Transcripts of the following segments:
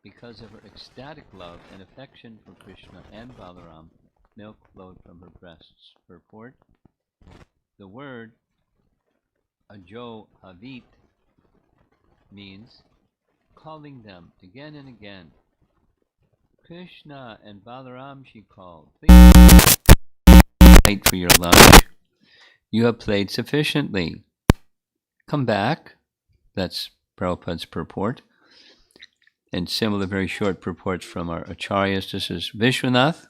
Because of her ecstatic love and affection for Krishna and Balaram, milk flowed from her breasts. Purport: the word ajo havit means calling them again and again. Krishna and Balaram, she called. Please wait for your lunch. You have played sufficiently. Come back. That's Prabhupada's purport. And similar very short purports from our acharyas. This is Vishwanath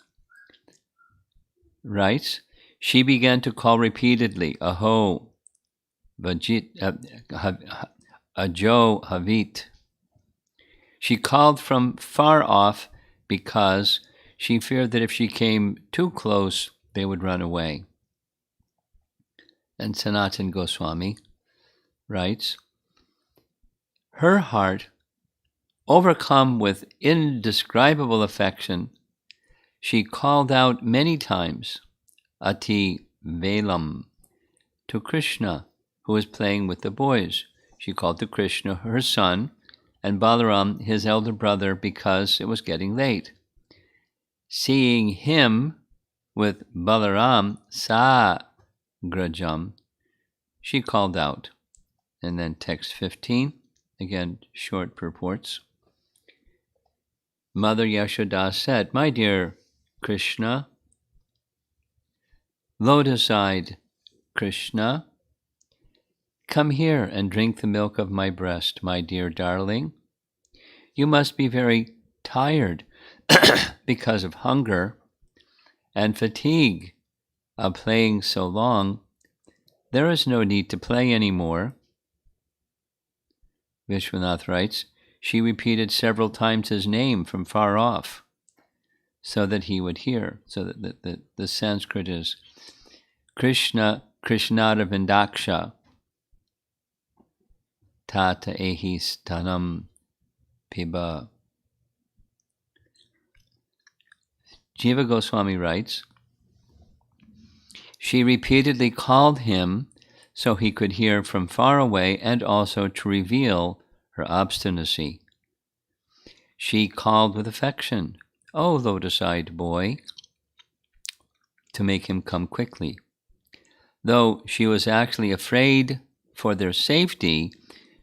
writes, she began to call repeatedly, Aho, Vajit, Ajo Havit. She called from far off because she feared that if she came too close, they would run away. And Sanatan Goswami writes, her heart, overcome with indescribable affection, she called out many times, Ati Velam, to Krishna, who was playing with the boys. She called to Krishna, her son, and Balaram, his elder brother, because it was getting late. Seeing him with Balaram sa grajam, she called out. And then text 15, again, short purports. Mother Yasoda said, my dear Krishna, lotus-eyed Krishna, come here and drink the milk of my breast, my dear darling. You must be very tired because of hunger and fatigue of playing so long. There is no need to play any more. Vishwanath writes, she repeated several times his name from far off so that he would hear. So that the Sanskrit is Krishna, Krishnada Vindaksha, Tata Ehi Stanam Piba. Jiva Goswami writes, she repeatedly called him so he could hear from far away and also to reveal her obstinacy. She called with affection, O lotus-eyed boy, to make him come quickly. Though she was actually afraid for their safety,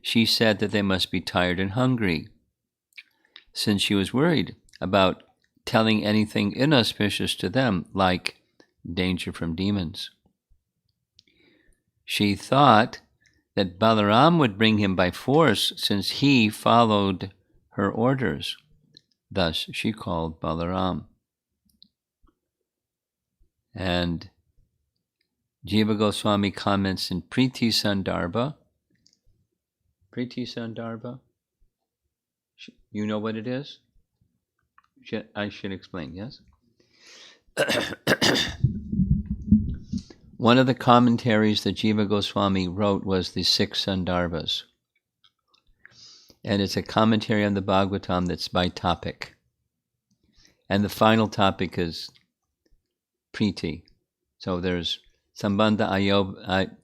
she said that they must be tired and hungry, since she was worried about telling anything inauspicious to them, like danger from demons. She thought that Balaram would bring him by force, since he followed her orders. Thus she called Balaram. And Jiva Goswami comments in Priti Sandarbha. Priti Sandarbha? You know what it is? I should explain, yes? One of the commentaries that Jiva Goswami wrote was the 6 Sandarbhas. And it's a commentary on the Bhagavatam that's by topic. And the final topic is Priti. So there's Sambandha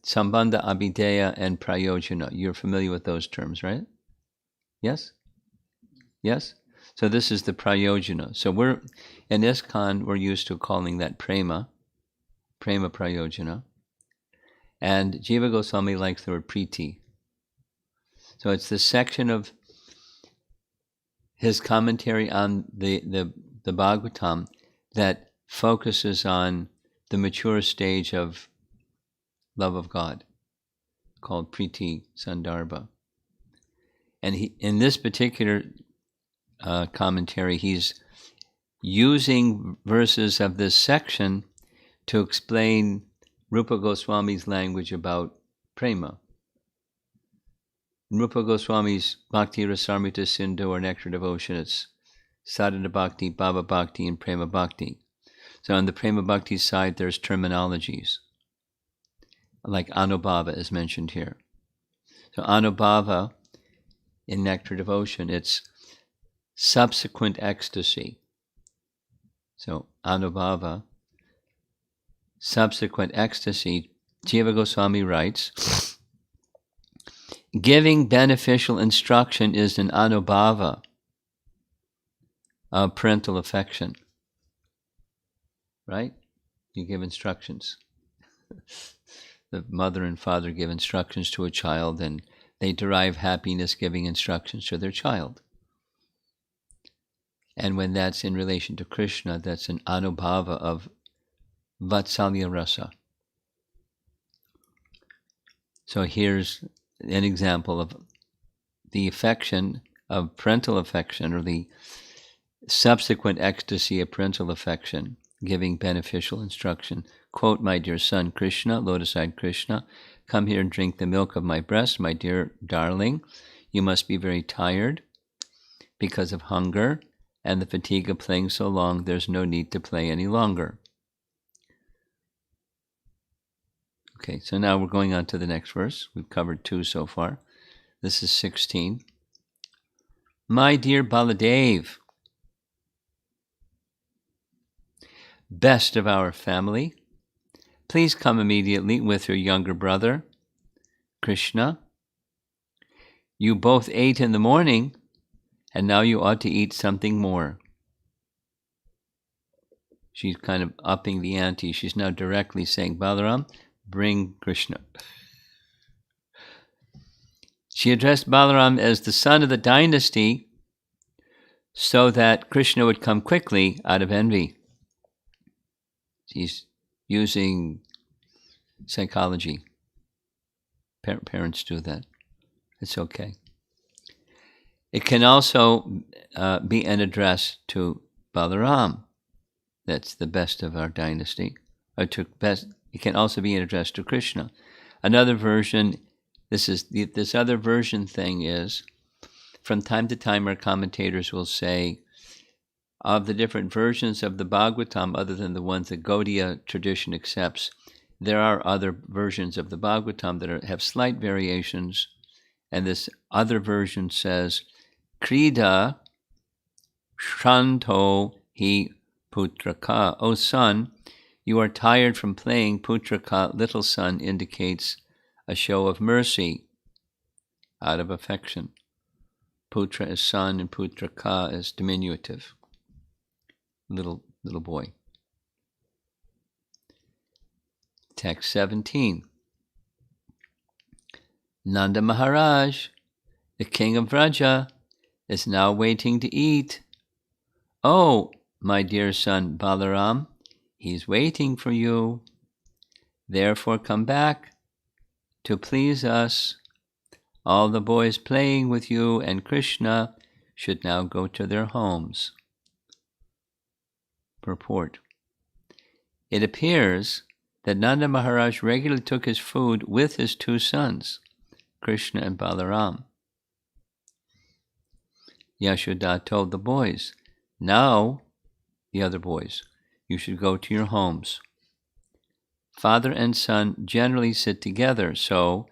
Abhideya and Prayojana. You're familiar with those terms, right? Yes? Yes? So this is the Prayojana. So in ISKCON, we're used to calling that Prema Prayojana. And Jiva Goswami likes the word Priti. So it's the section of his commentary on the Bhagavatam that focuses on the mature stage of love of God, called Priti Sandarbha. And in this particular commentary, he's using verses of this section to explain Rupa Goswami's language about prema. In Rupa Goswami's Bhakti Rasamrita Sindhu, or Nectar Devotion, it's Sadhana Bhakti, Bhava Bhakti, and Prema Bhakti. So on the Prema Bhakti side, there's terminologies, like Anubhava is mentioned here. So Anubhava, in Nectar Devotion, it's subsequent ecstasy. So Anubhava, subsequent ecstasy. Jiva Goswami writes, giving beneficial instruction is an anubhava. parental affection, right? You give instructions. The mother and father give instructions to a child, and they derive happiness giving instructions to their child. And when that's in relation to Krishna, that's an anubhava of vatsalya rasa. So here's an example of the affection of parental affection, or the subsequent ecstasy of parental affection, giving beneficial instruction. Quote, "My dear son Krishna, lotus-eyed Krishna, come here and drink the milk of my breast, my dear darling. You must be very tired because of hunger and the fatigue of playing so long. There's no need to play any longer." Okay, so now we're going on to the next verse. We've covered 2 so far. This is 16. My dear Baladev, best of our family, please come immediately with your younger brother, Krishna. You both ate in the morning, and now you ought to eat something more. She's kind of upping the ante. She's now directly saying, Balaram, bring Krishna. She addressed Balaram as the son of the dynasty so that Krishna would come quickly out of envy. She's using psychology. Parents do that. It's okay. It can also be an address to Balaram. That's the best of our dynasty. It can also be an address to Krishna. Another version, this other version thing is, from time to time our commentators will say, of the different versions of the Bhagavatam, other than the ones that Gaudiya tradition accepts, there are other versions of the Bhagavatam that have slight variations, and this other version says, Krida Shranto hi Putraka. O son, you are tired from playing. Putraka, little son, indicates a show of mercy out of affection. Putra is son and Putraka is diminutive. Little boy. Text 17. Nanda Maharaj, the king of Vraja, is now waiting to eat. Oh, my dear son Balaram, he's waiting for you. Therefore come back to please us. All the boys playing with you and Krishna should now go to their homes. Purport. It appears that Nanda Maharaj regularly took his food with his 2 sons, Krishna and Balaram. Yasoda told the boys, now, the other boys, you should go to your homes. Father and son generally sit together, so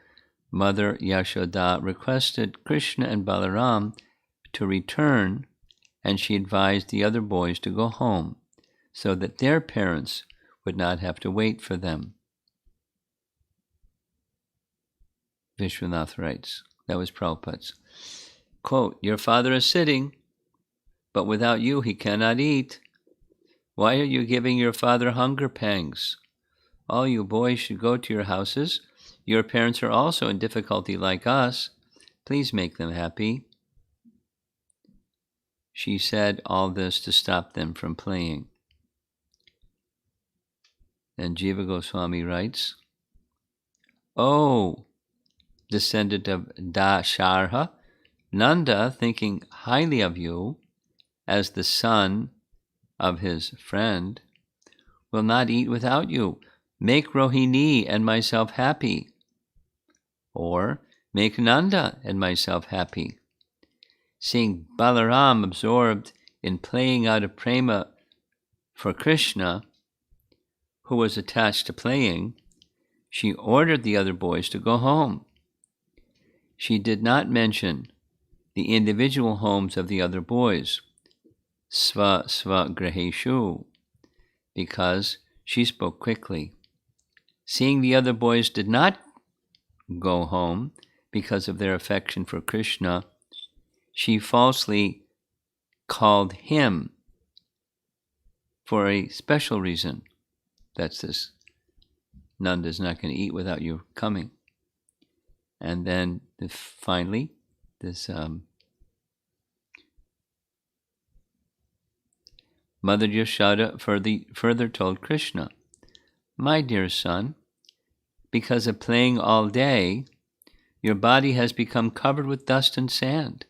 Mother Yasoda requested Krishna and Balaram to return, and she advised the other boys to go home, so that their parents would not have to wait for them. Vishwanath writes, that was Prabhupada's. Quote, your father is sitting, but without you he cannot eat. Why are you giving your father hunger pangs? All you boys should go to your houses. Your parents are also in difficulty like us. Please make them happy. She said all this to stop them from playing. And Jiva Goswami writes, oh, descendant of Dasharha, Nanda, thinking highly of you as the son of his friend, will not eat without you. Make Rohini and myself happy. Or make Nanda and myself happy. Seeing Balaram absorbed in playing out of prema for Krishna, who was attached to playing, she ordered the other boys to go home. She did not mention the individual homes of the other boys, sva graheshu, because she spoke quickly. Seeing the other boys did not go home because of their affection for Krishna, she falsely called him for a special reason. That's this Nanda's not going to eat without you coming. And then finally, this Mother Yasoda further told Krishna, "My dear son, because of playing all day, your body has become covered with dust and sand.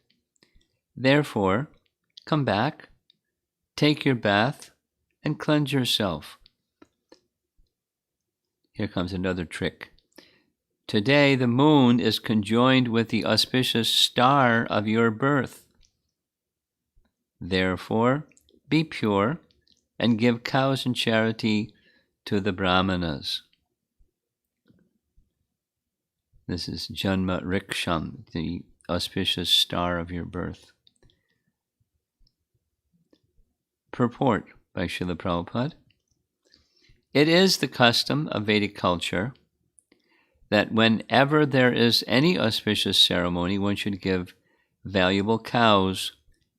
Therefore, come back, take your bath, and cleanse yourself." Here comes another trick. "Today the moon is conjoined with the auspicious star of your birth. Therefore, be pure and give cows in charity to the Brahmanas." This is Janma Riksham, the auspicious star of your birth. Purport by Srila Prabhupada. It is the custom of Vedic culture that whenever there is any auspicious ceremony, one should give valuable cows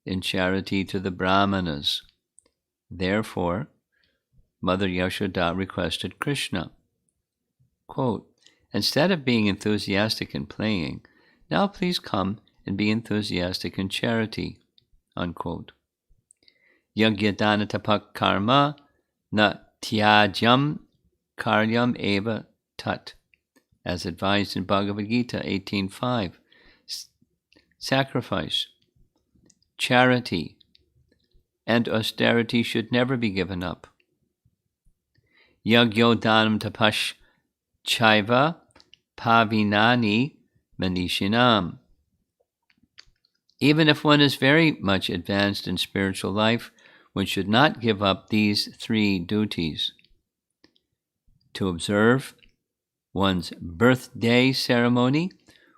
in charity to the Brahmanas. Therefore, Mother Yasoda requested Krishna, quote, "Instead of being enthusiastic in playing, now please come and be enthusiastic in charity," unquote. Yagyadana tapak karma na tyajam karyam eva tat, as advised in Bhagavad Gita 18.5. Sacrifice, charity, and austerity should never be given up. Yagyodhanam tapash chaiva pavinani manishinam. Even if one is very much advanced in spiritual life, one should not give up these three duties. To observe one's birthday ceremony,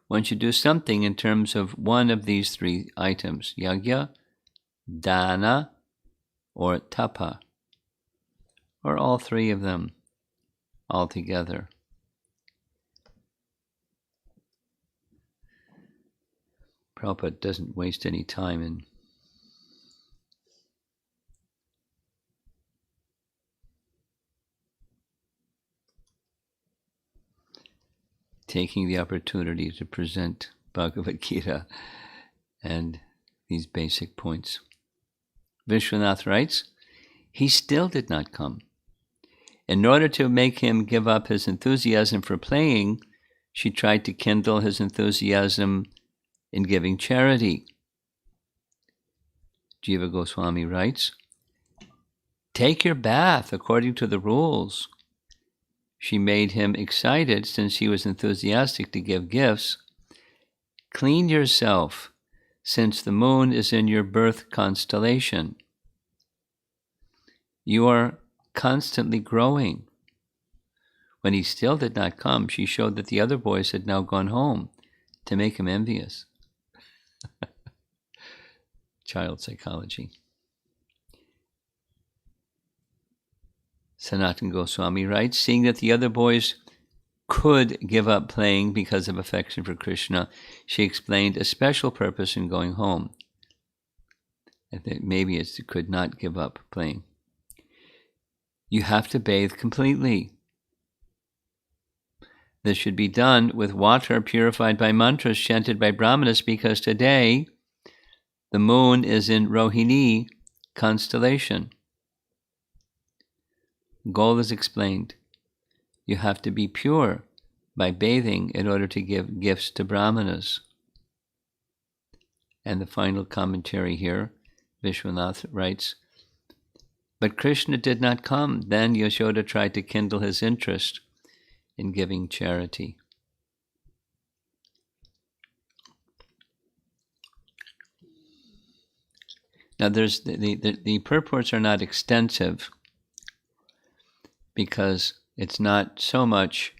one should do something in terms of one of these three items: yagya, dana, or tapa, or all three of them altogether. Prabhupada doesn't waste any time in taking the opportunity to present Bhagavad Gita and these basic points. Vishwanath writes, he still did not come. In order to make him give up his enthusiasm for playing, she tried to kindle his enthusiasm in giving charity. Jiva Goswami writes, take your bath according to the rules. She made him excited since he was enthusiastic to give gifts. Clean yourself since the moon is in your birth constellation. You are constantly growing. When he still did not come, she showed that the other boys had now gone home to make him envious. Child psychology. Sanatana Goswami writes, seeing that the other boys could give up playing because of affection for Krishna, she explained a special purpose in going home. I think maybe it's could not give up playing. You have to bathe completely. This should be done with water purified by mantras chanted by Brahmanas, because today the moon is in Rohini constellation. Goal is explained. You have to be pure by bathing in order to give gifts to Brahmanas. And the final commentary here, Vishwanath writes, but Krishna did not come. Then Yasoda tried to kindle his interest in giving charity. Now there's the purports are not extensive because it's not so much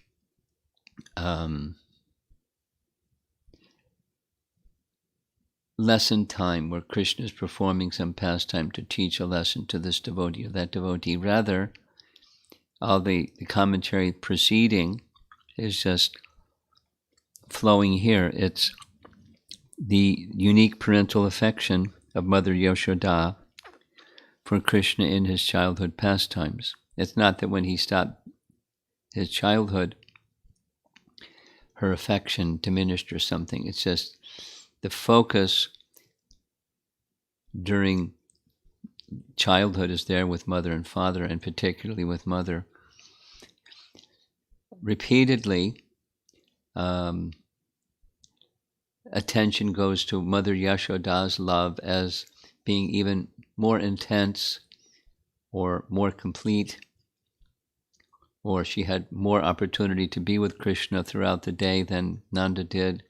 lesson time where Krishna is performing some pastime to teach a lesson to this devotee or that devotee. Rather, all the commentary preceding is just flowing here. It's the unique parental affection of Mother Yasoda for Krishna in his childhood pastimes. It's not that when he stopped his childhood, her affection diminished or something. It's just the focus during childhood is there with mother and father, and particularly with mother. Repeatedly, attention goes to Mother Yashoda's love as being even more intense or more complete, or she had more opportunity to be with Krishna throughout the day than Nanda did,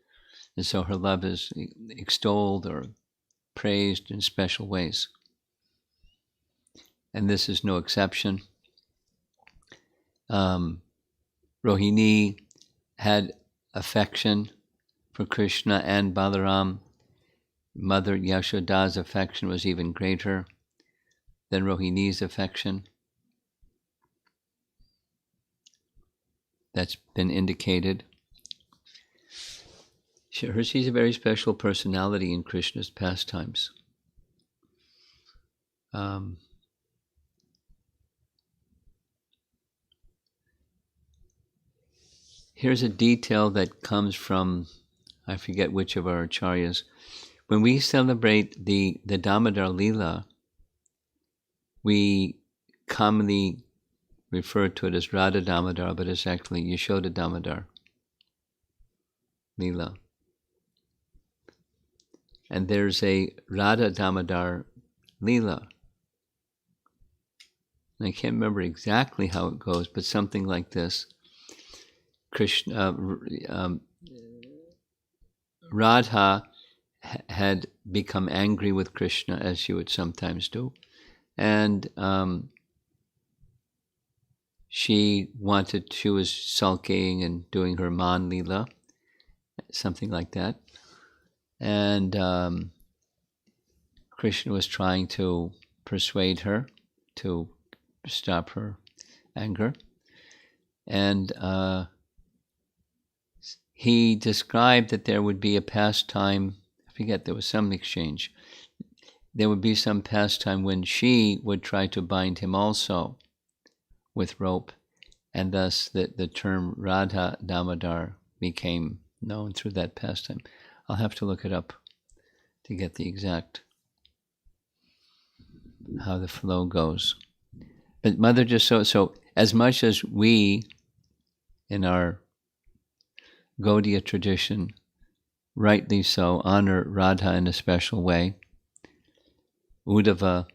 and so her love is extolled or praised in special ways. And this is no exception. Rohini had affection for Krishna and Balaram. Mother Yashoda's affection was even greater than Rohini's affection. That's been indicated. She's a very special personality in Krishna's pastimes. Here's a detail that comes from, I forget which of our acharyas. When we celebrate the Damodar Leela, we commonly refer to it as Radha Damodar, but it's actually Yashoda Damodar Leela. And there's a Radha Damodar Leela. And I can't remember exactly how it goes, but something like this. Krishna, Radha had become angry with Krishna, as she would sometimes do, and she was sulking and doing her Man Leela, something like that, and Krishna was trying to persuade her to stop her anger, and he described that there would be a pastime, I forget, there was some exchange. There would be some pastime when she would try to bind him also with rope, and thus the term Radha Damodar became known through that pastime. I'll have to look it up to get the exact, how the flow goes. But Mother Yasoda, so as much as we, in our Gaudiya tradition, rightly so, honor Radha in a special way, Uddhava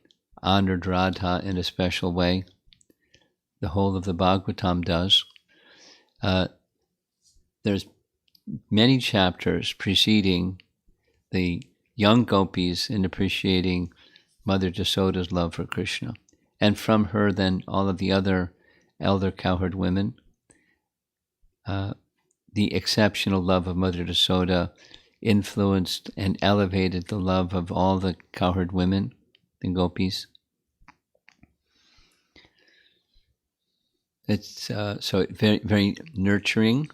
honored Radha in a special way, the whole of the Bhagavatam does. There's many chapters preceding the young gopis in appreciating Mother Yasoda's love for Krishna. And from her, then, all of the other elder cowherd women. The exceptional love of Mother Yasoda influenced and elevated the love of all the cowherd women, the gopis. It's so very, very nurturing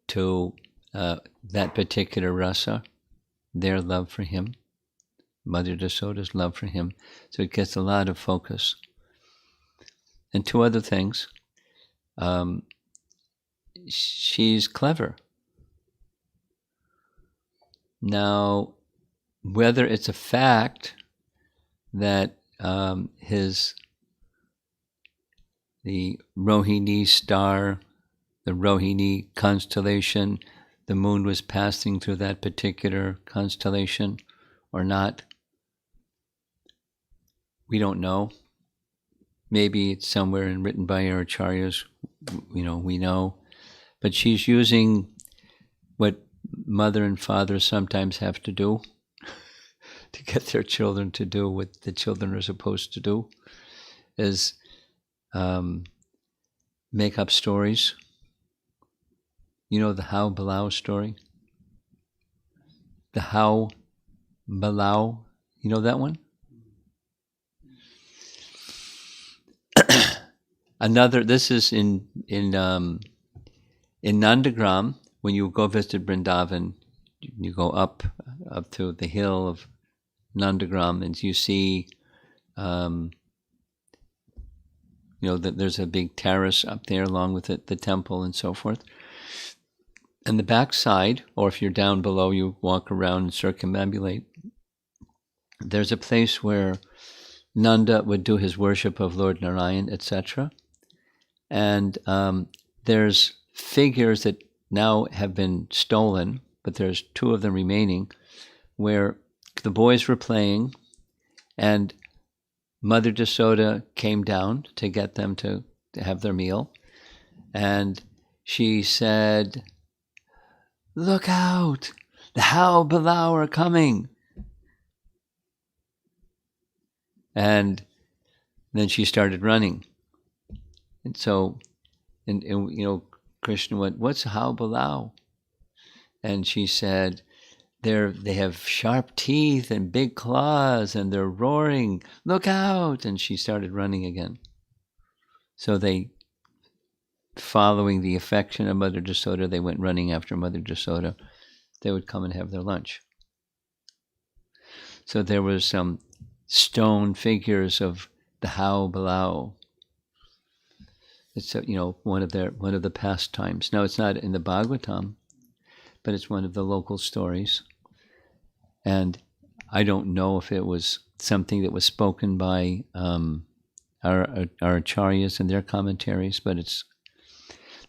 to that particular rasa, their love for him, Mother Yasoda's love for him. So it gets a lot of focus. And two other things. She's clever. Now, whether it's a fact that the Rohini star, the Rohini constellation, the moon was passing through that particular constellation or not, we don't know. Maybe it's somewhere and written by our acharyas, we know. But she's using what mother and father sometimes have to do to get their children to do what the children are supposed to do, is make up stories. You know the How Balau story? The How Balau, you know that one? This is in Nandagram, when you go visit Vrindavan, you go up to the hill of Nandagram, and you see, that there's a big terrace up there along with the temple and so forth. And the backside, or if you're down below, you walk around and circumambulate. There's a place where Nanda would do his worship of Lord Narayan, etc. And there's figures that now have been stolen, but there's 2 of them remaining, where the boys were playing, and Mother Yasoda came down to get them to have their meal, and she said, "Look out! The How Balau are coming!" And then she started running. And so, and Krishna went, "What's How Balau?" And she said, they have sharp teeth and big claws, and they're roaring, "Look out!" And she started running again. So they, following the affection of Mother Yasoda, they went running after Mother Yasoda. They would come and have their lunch. So there was some stone figures of the How Balau. It's one of the pastimes. Now it's not in the Bhagavatam, but it's one of the local stories. And I don't know if it was something that was spoken by our acharyas in their commentaries, but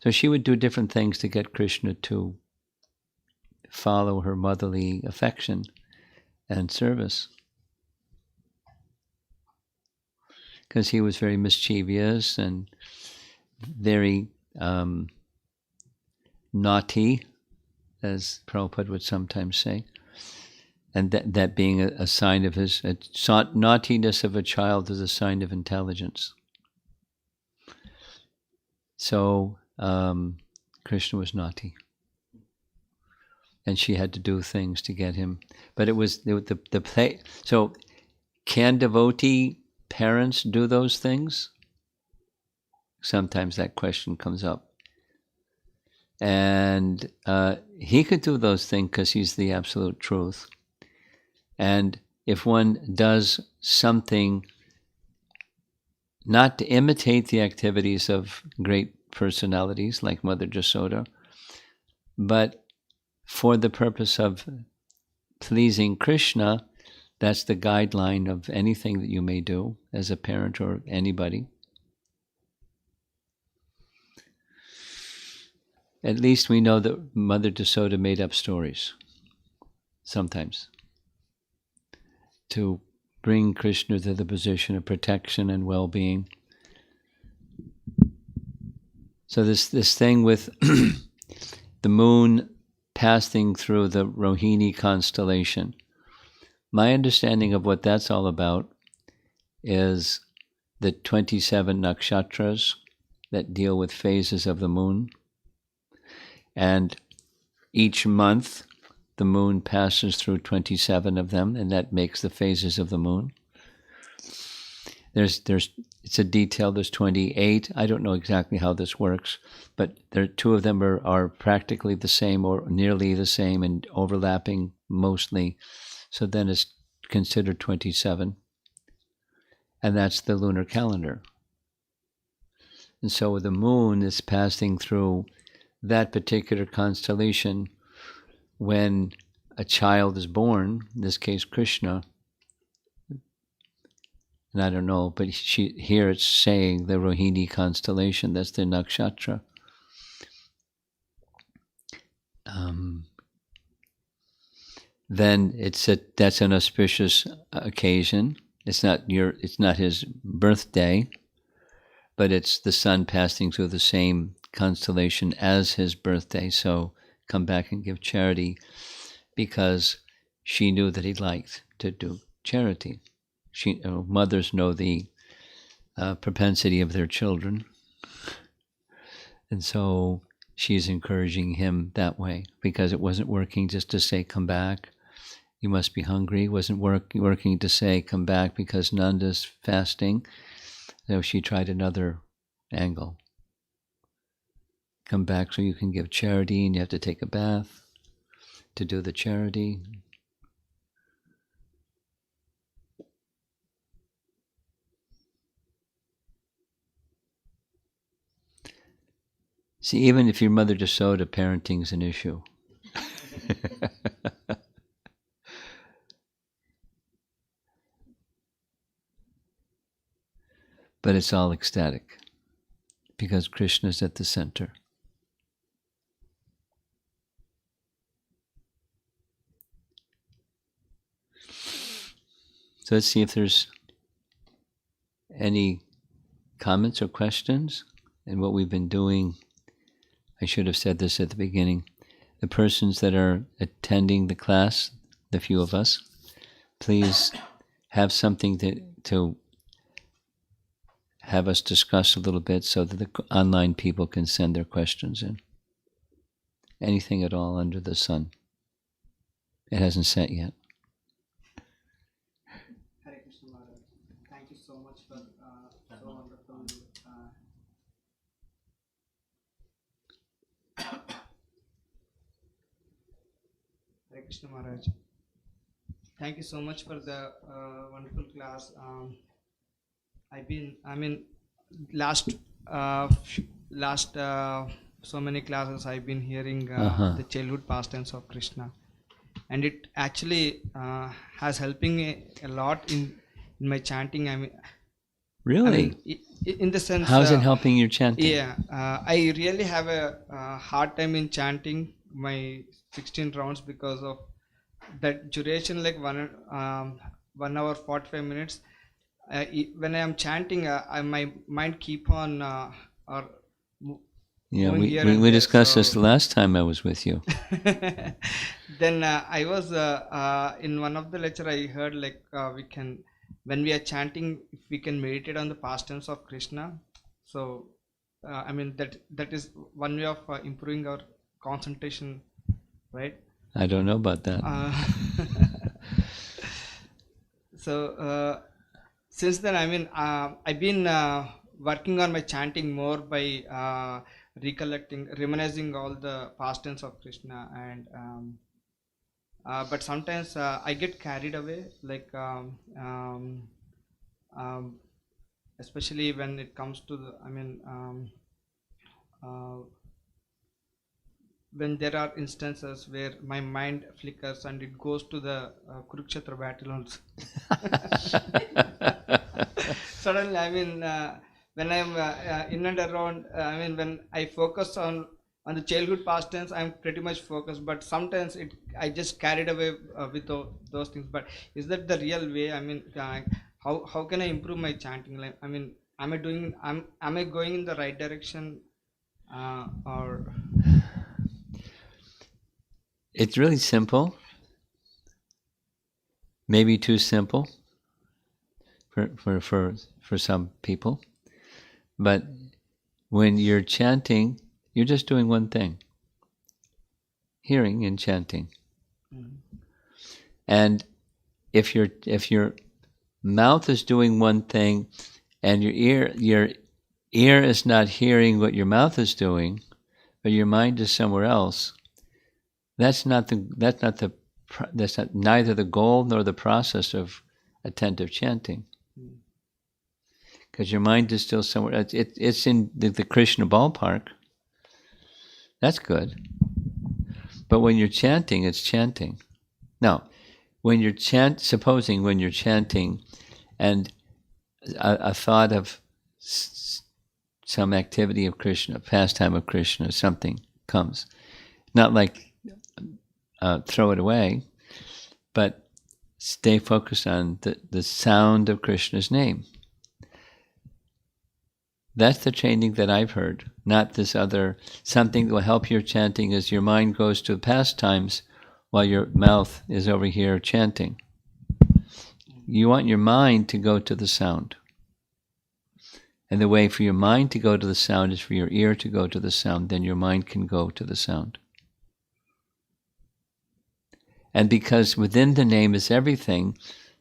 so she would do different things to get Krishna to follow her motherly affection and service, because he was very mischievous and very naughty, as Prabhupada would sometimes say. And that being a sign of his naughtiness of a child is a sign of intelligence. So Krishna was naughty, and she had to do things to get him. But it was the play. So can devotee parents do those things? Sometimes that question comes up. And he could do those things because he's the absolute truth. And if one does something not to imitate the activities of great personalities like Mother Yasoda, but for the purpose of pleasing Krishna, that's the guideline of anything that you may do as a parent or anybody. At least we know that Mother Yasoda made up stories sometimes to bring Krishna to the position of protection and well-being. So this thing with the moon passing through the Rohini constellation, my understanding of what that's all about is the 27 nakshatras that deal with phases of the moon. And each month, the moon passes through 27 of them, and that makes the phases of the moon. It's a detail. There's 28. I don't know exactly how this works, but two of them are practically the same or nearly the same and overlapping mostly. So then it's considered 27, and that's the lunar calendar. And so the moon is passing through that particular constellation when a child is born, in this case Krishna, and I don't know, but here it's saying the Rohini constellation, that's the nakshatra. Then that's an auspicious occasion. It's not his birthday, but it's the sun passing through the same constellation as his birthday. So come back and give charity, because she knew that he liked to do charity. Mothers know the propensity of their children, and so she's encouraging him that way, because it wasn't working just to say, come back, you must be hungry. It wasn't working to say, come back because Nanda's fasting. So she tried another angle. Come back so you can give charity, and you have to take a bath to do the charity. See, even if you're Mother Yasoda, parenting's an issue. But it's all ecstatic because Krishna's at the center. So let's see if there's any comments or questions. And what we've been doing, I should have said this at the beginning, the persons that are attending the class, the few of us, please have something to have us discuss a little bit so that the online people can send their questions in. Anything at all under the sun. It hasn't set yet. Hare Krishna Maharaj. Thank you so much for so wonderful. Hare Krishna Maharaj. Thank you so much for the wonderful class. Last so many classes I've been hearing the childhood pastimes of Krishna, and it actually has helping me a lot in my chanting. Really? In the sense, how is it helping your chanting? Yeah, I really have a hard time in chanting my 16 rounds because of that duration, like 1 hour 45 minutes. When I am chanting, my mind keep on yeah, going here we and there, discussed so this the last time I was with you. then I was in one of the lecture I heard, like we can, when we are chanting, if we can meditate on the pastimes of Krishna. So that is one way of improving our concentration, right? I don't know about that. So since then, I've been working on my chanting more by reminiscing all the pastimes of Krishna, and but sometimes I get carried away, like especially when it comes to the, when there are instances where my mind flickers and it goes to the Kurukshetra battle also. Suddenly, when I'm in and around, when I focus on the childhood pastimes, I'm pretty much focused. But sometimes I just carried away with those things. But is that the real way? How can I improve my chanting? Like, am I going in the right direction, or? It's really simple. Maybe too simple for some people. But when you're chanting, you're just doing one thing. Hearing and chanting. Mm-hmm. And if your mouth is doing one thing and your ear is not hearing what your mouth is doing, but your mind is somewhere else, that's neither the goal nor the process of attentive chanting. Because your mind is still somewhere. It's in the Krishna ballpark. That's good. But when you're chanting, it's chanting. Now, supposing when you're chanting and a thought of some activity of Krishna, pastime of Krishna, something comes. Not like throw it away, but stay focused on the sound of Krishna's name. That's the chanting that I've heard, not this other, something that will help your chanting as your mind goes to pastimes while your mouth is over here chanting. You want your mind to go to the sound. And the way for your mind to go to the sound is for your ear to go to the sound, then your mind can go to the sound. And because within the name is everything,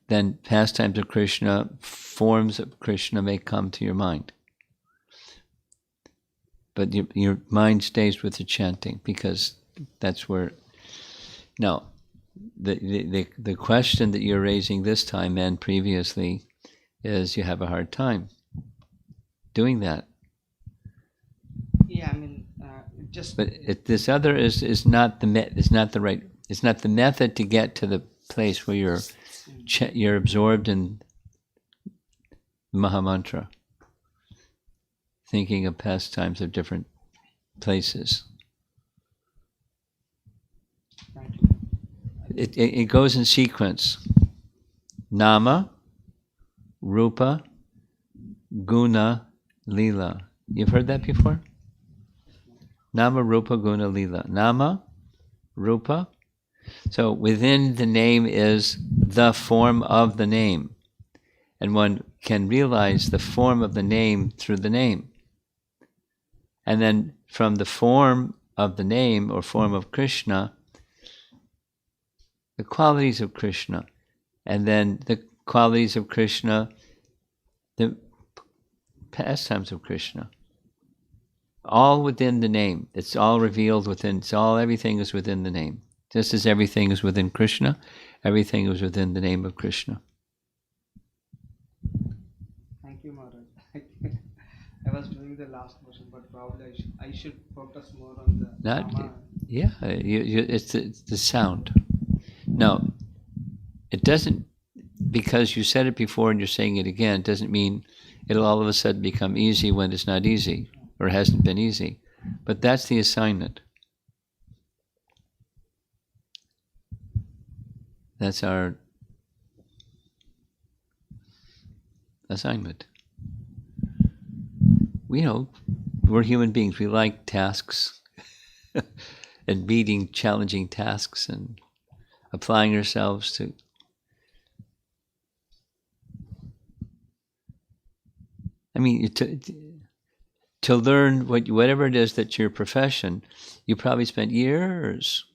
then pastimes of Krishna, forms of Krishna may come to your mind. But your mind stays with the chanting because that's where. Now, the question that you're raising this time and previously is you have a hard time doing that. Yeah, just But this other is not the method to get to the place where you're absorbed in Mahamantra, thinking of pastimes of different places. thank you. It goes in sequence. Nama, Rupa, Guna, Lila. You've heard that before? Nama, Rupa, Guna, Lila. Nama, Rupa. So within the name is the form of the name. And one can realize the form of the name through the name. And then from the form of the name or form of Krishna, the qualities of Krishna. And then the qualities of Krishna, the pastimes of Krishna. All within the name. It's all revealed within, everything is within the name. Just as everything is within Krishna, everything is within the name of Krishna. Thank you, Maharaj. I was doing the last portion, but probably I should focus more on the Nama. Yeah, it's the sound. No, it doesn't, because you said it before and you're saying it again, it doesn't mean it'll all of a sudden become easy when it's not easy or hasn't been easy. But that's the assignment. That's our assignment. We're human beings. We like tasks and meeting challenging tasks and applying ourselves to. I mean, to learn whatever it is that's your profession, you probably spent years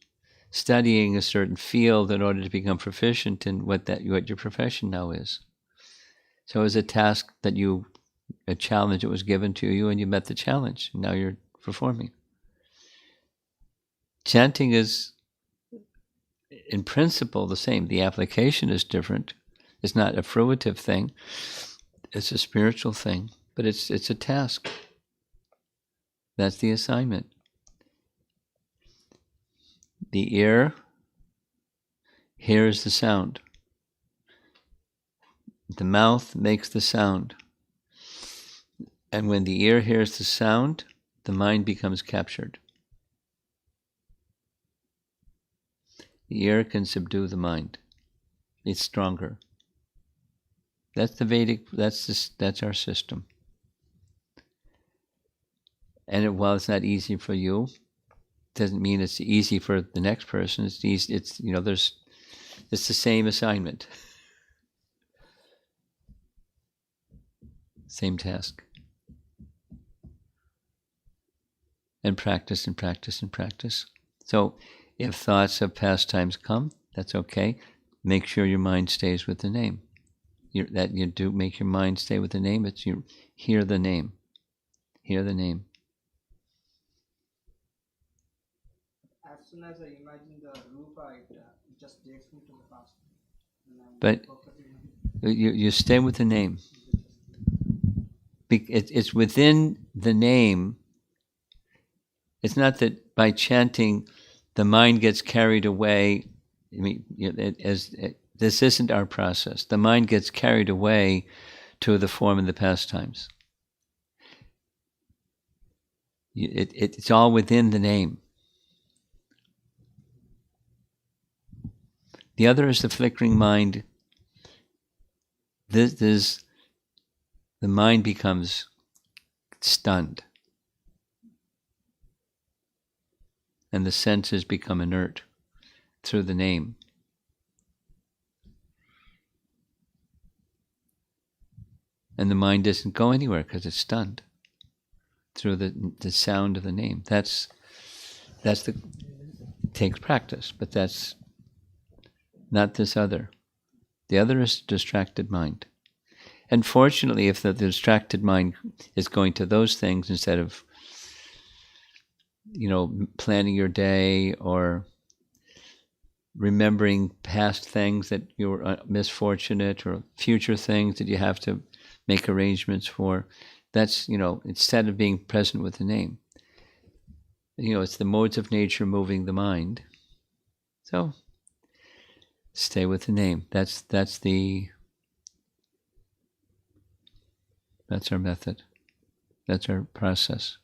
studying a certain field in order to become proficient in what your profession now is. So it was a task a challenge that was given to you, and you met the challenge, and now you're performing. Chanting is, in principle, the same. The application is different. It's not a fruitive thing. It's a spiritual thing, but it's a task. That's the assignment. The ear hears the sound. The mouth makes the sound. And when the ear hears the sound, the mind becomes captured. The ear can subdue the mind. It's stronger. That's the Vedic, that's our system. And while it's not easy for you, doesn't mean it's easy for the next person. It's easy, it's the same assignment. Same task. And practice and practice and practice. So if thoughts of pastimes come, that's okay. Make sure your mind stays with the name. You do make your mind stay with the name. It's you hear the name. Hear the name. As soon as I imagine the Rupa, it just takes me to the past. But you stay with the name. It's within the name. It's not that by chanting the mind gets carried away. I mean, this isn't our process. The mind gets carried away to the form and the pastimes. It's all within the name. The other is the flickering mind. The mind becomes stunned. And the senses become inert through the name. And the mind doesn't go anywhere because it's stunned through the sound of the name. Takes practice, but that's not this other. The other is distracted mind. And fortunately, if the distracted mind is going to those things instead of planning your day or remembering past things that you were misfortunate or future things that you have to make arrangements for, that's, instead of being present with the name. it's the modes of nature moving the mind. So stay with the name. That's our method. That's our process.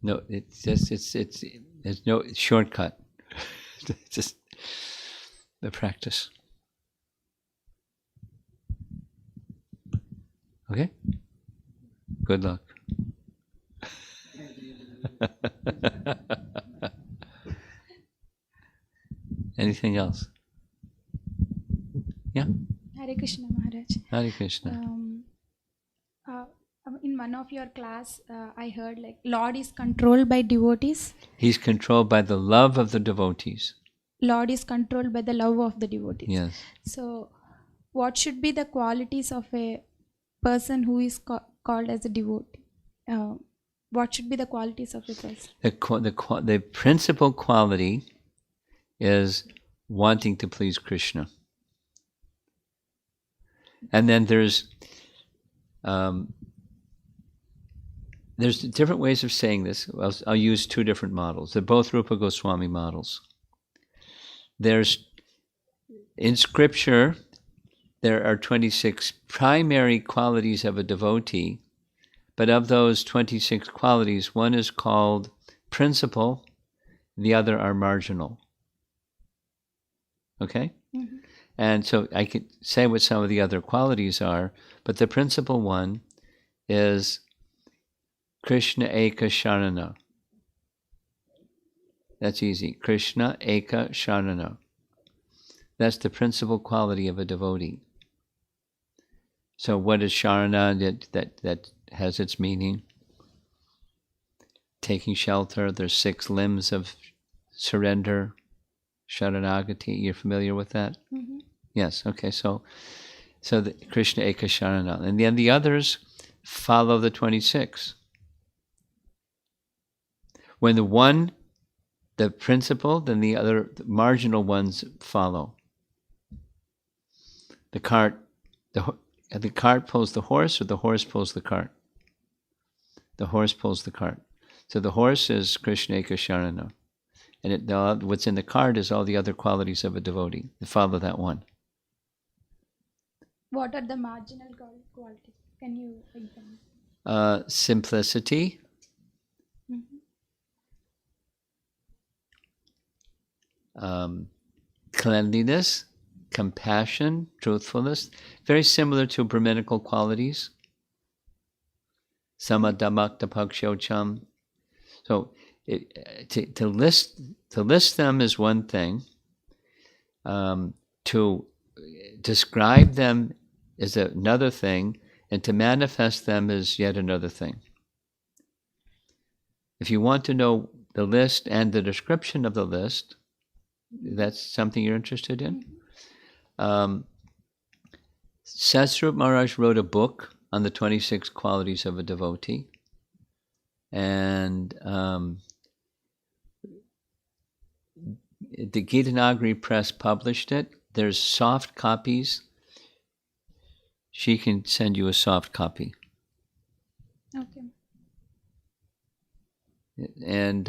No, there's no shortcut. It's just the practice. Okay? Good luck. Anything else? Yeah? Hare Krishna Maharaj. Hare Krishna. In one of your class, I heard like Lord is controlled by devotees. He's controlled by the love of the devotees. Lord is controlled by the love of the devotees. Yes. So, what should be the qualities of a person who is called as a devotee? What should be the qualities of a person? The principal quality is wanting to please Krishna. And then there's different ways of saying this. I'll use two different models. They're both Rupa Goswami models. In scripture, there are 26 primary qualities of a devotee, but of those 26 qualities, one is called principal, the other are marginal. Okay? Mm-hmm. And so I could say what some of the other qualities are, but the principal one is Krishna Eka Sharana. That's easy. Krishna Eka Sharana. That's the principal quality of a devotee. So what is Sharana? That has its meaning. Taking shelter. There's 6 limbs of surrender. Sharanagati. You're familiar with that? Mm-hmm. Yes. Okay. So the Krishna Eka Sharana. And then the others follow the 26. When the principal, then the other the marginal ones follow. The cart pulls the horse, or the horse pulls the cart? The horse pulls the cart. So the horse is Krishna Eka Sharana. And what's in the cart is all the other qualities of a devotee. They follow that one. What are the marginal qualities? Can you explain? Simplicity. Mm-hmm. Cleanliness, compassion, truthfulness, very similar to Brahminical qualities. Samadhammakta pakshocham. So to list them is one thing. To describe them is another thing, and to manifest them is yet another thing. If you want to know the list and the description of the list, that's something you're interested in. Sasrup Maharaj wrote a book on the 26 qualities of a devotee, and the Gitanagari Press published it. There's soft copies. She can send you a soft copy. Okay. And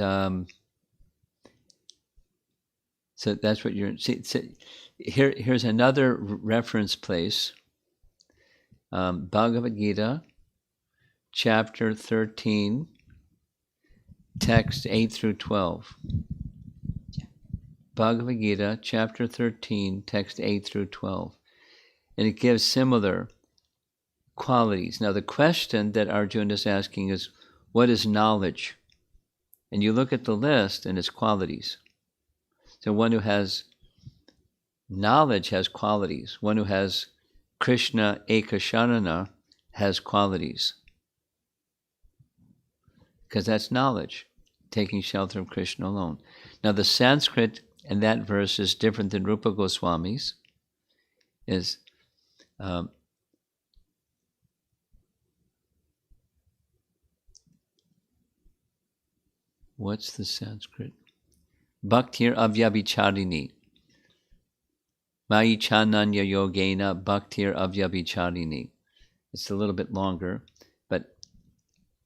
so that's what you're. See, here's another reference place. Bhagavad Gita, chapter 13, text 8 through 12. Bhagavad Gita, chapter 13, text 8 through 12. And it gives similar qualities. Now, the question that Arjuna is asking is, what is knowledge? And you look at the list and its qualities. So one who has knowledge has qualities. One who has Krishna Eka Sharana has qualities. Because that's knowledge, taking shelter of Krishna alone. Now, the Sanskrit in that verse is different than Rupa Goswami's. What's the Sanskrit? Bhaktir avyabhicharini. Mai chananya yogena bhaktir avyabhicharini. It's a little bit longer, but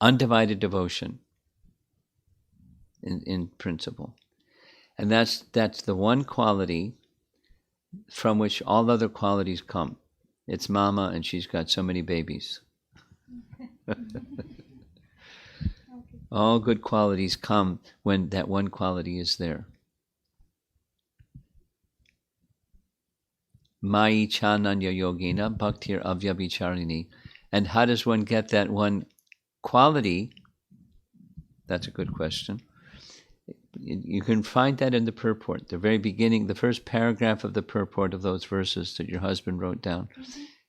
undivided devotion in principle. And that's the one quality from which all other qualities come. It's mama and she's got so many babies. All good qualities come when that one quality is there. Mai chananya yogina bhaktir avyabhicharini. And how does one get that one quality? That's a good question. You can find that in the purport, the very beginning, the first paragraph of the purport of those verses that your husband wrote down.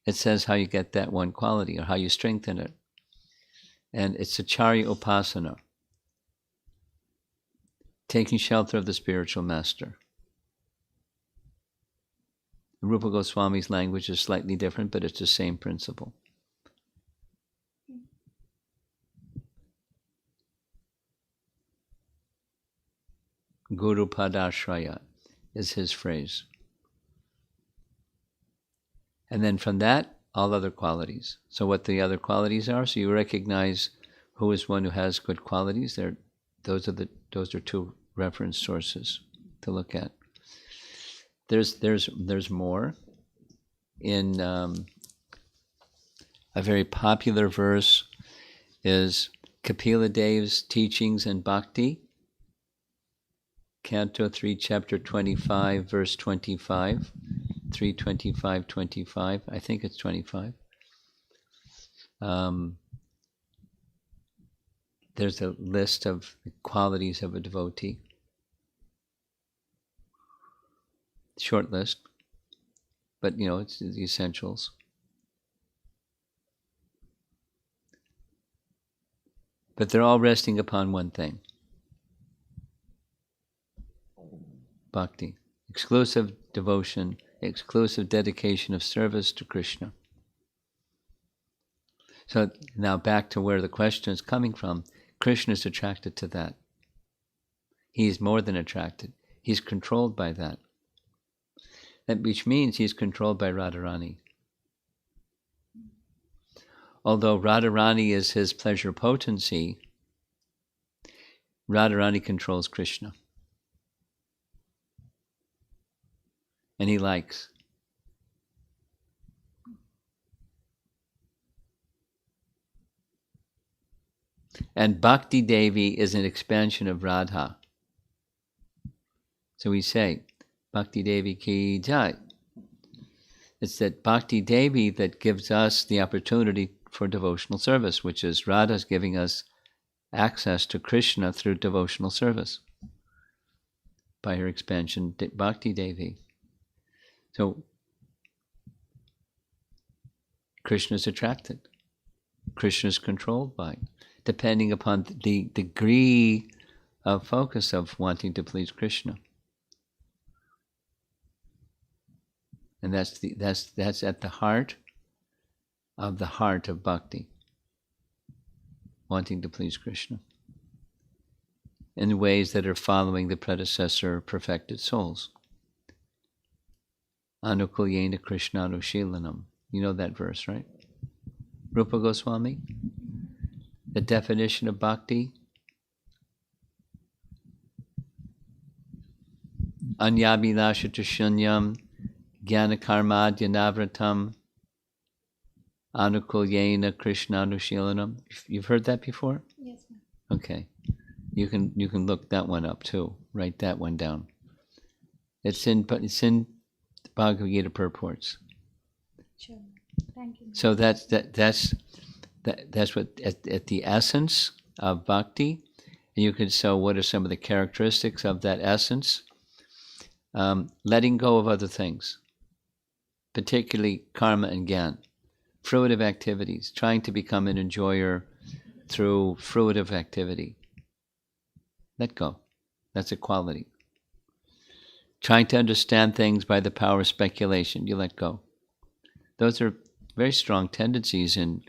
It says how you get that one quality or how you strengthen it. And it's acharya upasana, taking shelter of the spiritual master. Rupa Goswami's language is slightly different, but it's the same principle. Guru Padashraya is his phrase. And then from that, all other qualities. So what the other qualities are, so you recognize who is one who has good qualities. Those are two reference sources to look at. There's more. In a very popular verse is Kapila Dev's teachings in Bhakti, Canto 3, Chapter 25, verse 25, 325, 25. I think it's 25. There's a list of the qualities of a devotee. Short list, but it's the essentials. But they're all resting upon one thing. Bhakti. Exclusive devotion, exclusive dedication of service to Krishna. So now back to where the question is coming from. Krishna is attracted to that. He's more than attracted. He's controlled by that. Which means he's controlled by Radharani. Although Radharani is his pleasure potency, Radharani controls Krishna. And he likes. And Bhakti Devi is an expansion of Radha. So we say, Bhakti Devi ki jai. It's that Bhakti Devi that gives us the opportunity for devotional service, which is Radha's giving us access to Krishna through devotional service by her expansion, Bhakti Devi. So Krishna is attracted. Krishna is controlled by, depending upon the degree of focus of wanting to please Krishna. And that's at the heart of bhakti, wanting to please Krishna in ways that are following the predecessor perfected souls. Anukulyena Krishna Anushilanam. You know that verse, right? Rupa Goswami? The definition of bhakti? Anyabhilasha shunyam Jnana karmadya navratam Anukulyena Krishna Anushilanam. You've heard that before? Yes, ma'am. Okay. You can look that one up too. Write that one down. It's in the Bhagavad Gita purports. Sure. Thank you, ma'am. So that's what at the essence of bhakti. And you could say, what are some of the characteristics of that essence? Letting go of other things, particularly karma and gyan, fruitive activities, trying to become an enjoyer through fruitive activity. Let go. That's a quality. Trying to understand things by the power of speculation, you let go. Those are very strong tendencies in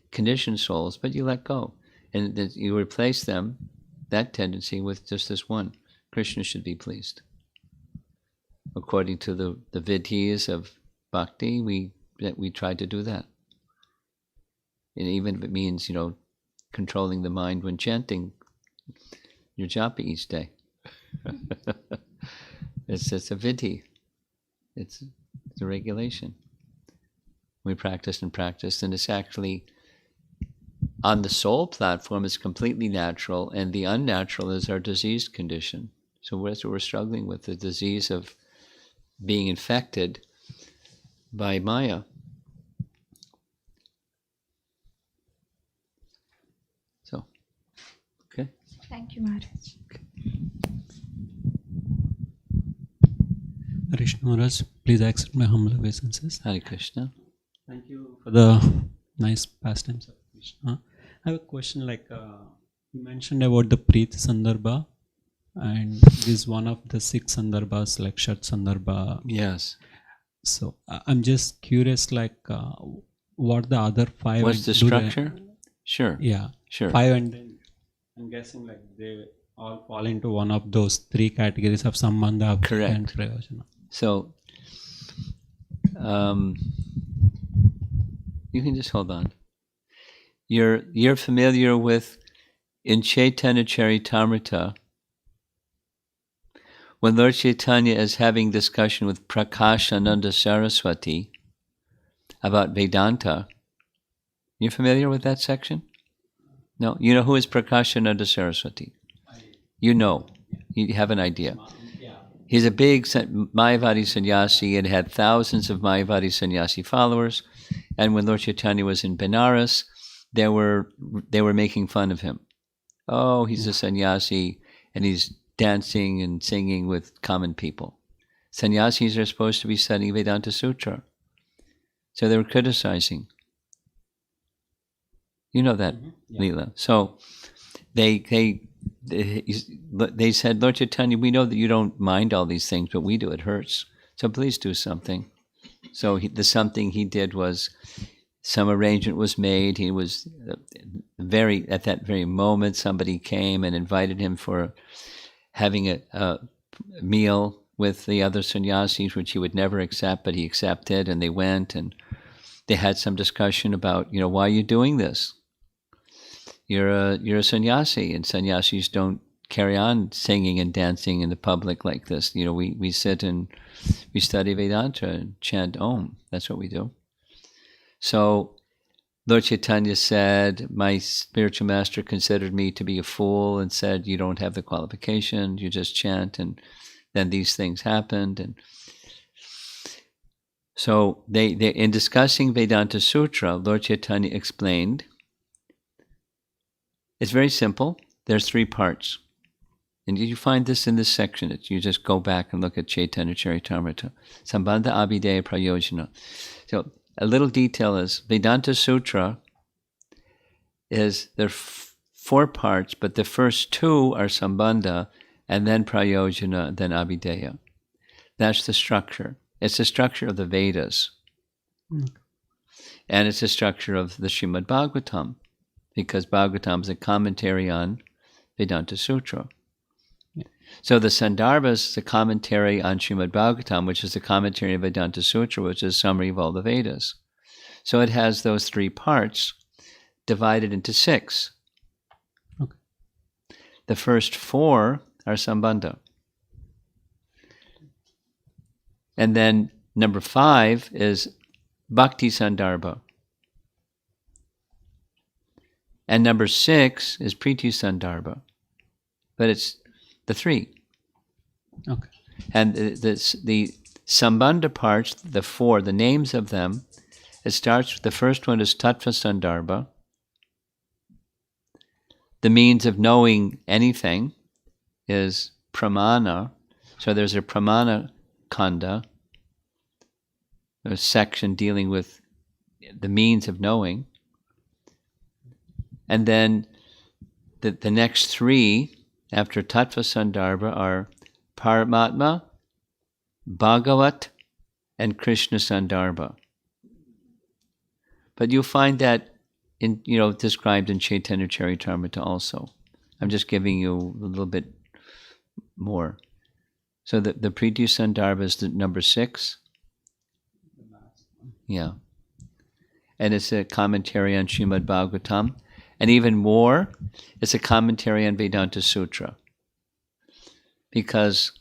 conditioned souls, but you let go. And you replace them, that tendency, with just this one. Krishna should be pleased. According to the vidhis of bhakti, we try to do that. And even if it means, controlling the mind when chanting your japa each day. It's just a vidhi. It's a regulation. We practiced, and it's actually on the soul platform. It's completely natural, and the unnatural is our diseased condition. So that's what we're struggling with: the disease of being infected by Maya. So, okay. Thank you, Maharaj. Harish Maharaj, please accept my humble obeisances. Hare Krishna. Thank you for the nice pastimes of Krishna. I have a question, like you mentioned about the Preet Sandarbha, and this is one of the 6 Sandarbhas, like Shat Sandarbha. Yes. So I'm just curious, like what the other 5? What's the structure? Sure. Yeah. Sure. 5, and then I'm guessing like they all fall into one of those 3 categories of Sambandha, Correct. and Prayojana. So, you can just hold on. You're familiar with in Chaitanya Charitamrita, when Lord Chaitanya is having discussion with Prakashananda Saraswati about Vedanta. You familiar with that section? No? You know who is Prakashananda Saraswati? You know. You have an idea. He's a big Mayavadi sannyasi and had thousands of Mayavadi sannyasi followers. And when Lord Chaitanya was in Benares, they were making fun of him. Oh, he's a sannyasi and he's dancing and singing with common people. Sannyasis are supposed to be studying Vedanta Sutra. So they were criticizing. You know that, Leela. So they said, Lord Chaitanya, we know that you don't mind all these things, but we do. It hurts. So please do something. So the something he did was, some arrangement was made. He was at that very moment, somebody came and invited him for having a meal with the other sannyasis, which he would never accept, but he accepted, and they went and they had some discussion about, why are you doing this? You're a sannyasi, and sannyasis don't carry on singing and dancing in the public like this. We sit and we study Vedanta and chant Om. That's what we do. So Lord Chaitanya said, my spiritual master considered me to be a fool and said, you don't have the qualification, you just chant. And then these things happened. And so they in discussing Vedanta Sutra, Lord Chaitanya explained, it's very simple. There's 3 parts. And you find this in this section. You just go back and look at Chaitanya Charitamrita. Sambandha Abhideya Prayojana. So a little detail is, Vedanta Sutra is, there are 4 parts, but the first 2 are Sambandha, and then Prayojana, then Abhideya. That's the structure. It's the structure of the Vedas. And it's the structure of the Srimad Bhagavatam, because Bhagavatam is a commentary on Vedanta Sutra. So the Sandarbhas is a commentary on Srimad Bhagavatam, which is the commentary on Vedanta Sutra, which is a summary of all the Vedas. So it has those 3 parts divided into 6. Okay. The first 4 are Sambandha. And then number 5 is Bhakti Sandarbha. And number 6 is Priti Sandarbha. But it's the 3. Okay. And the Sambandha parts, the 4, the names of them, it starts, the first one is Tattva Sandarbha. The means of knowing anything is Pramana. So there's a Pramana Kanda, a section dealing with the means of knowing. And then the next 3 after Tattva Sandarbha are Paramatma, Bhagavat, and Krishna Sandarbha. But you'll find that described in Chaitanya Charitamrita also. I'm just giving you a little bit more. So the Priti Sandarbha is the number 6. Yeah. And it's a commentary on Srimad Bhagavatam. And even more, it's a commentary on Vedanta Sutra because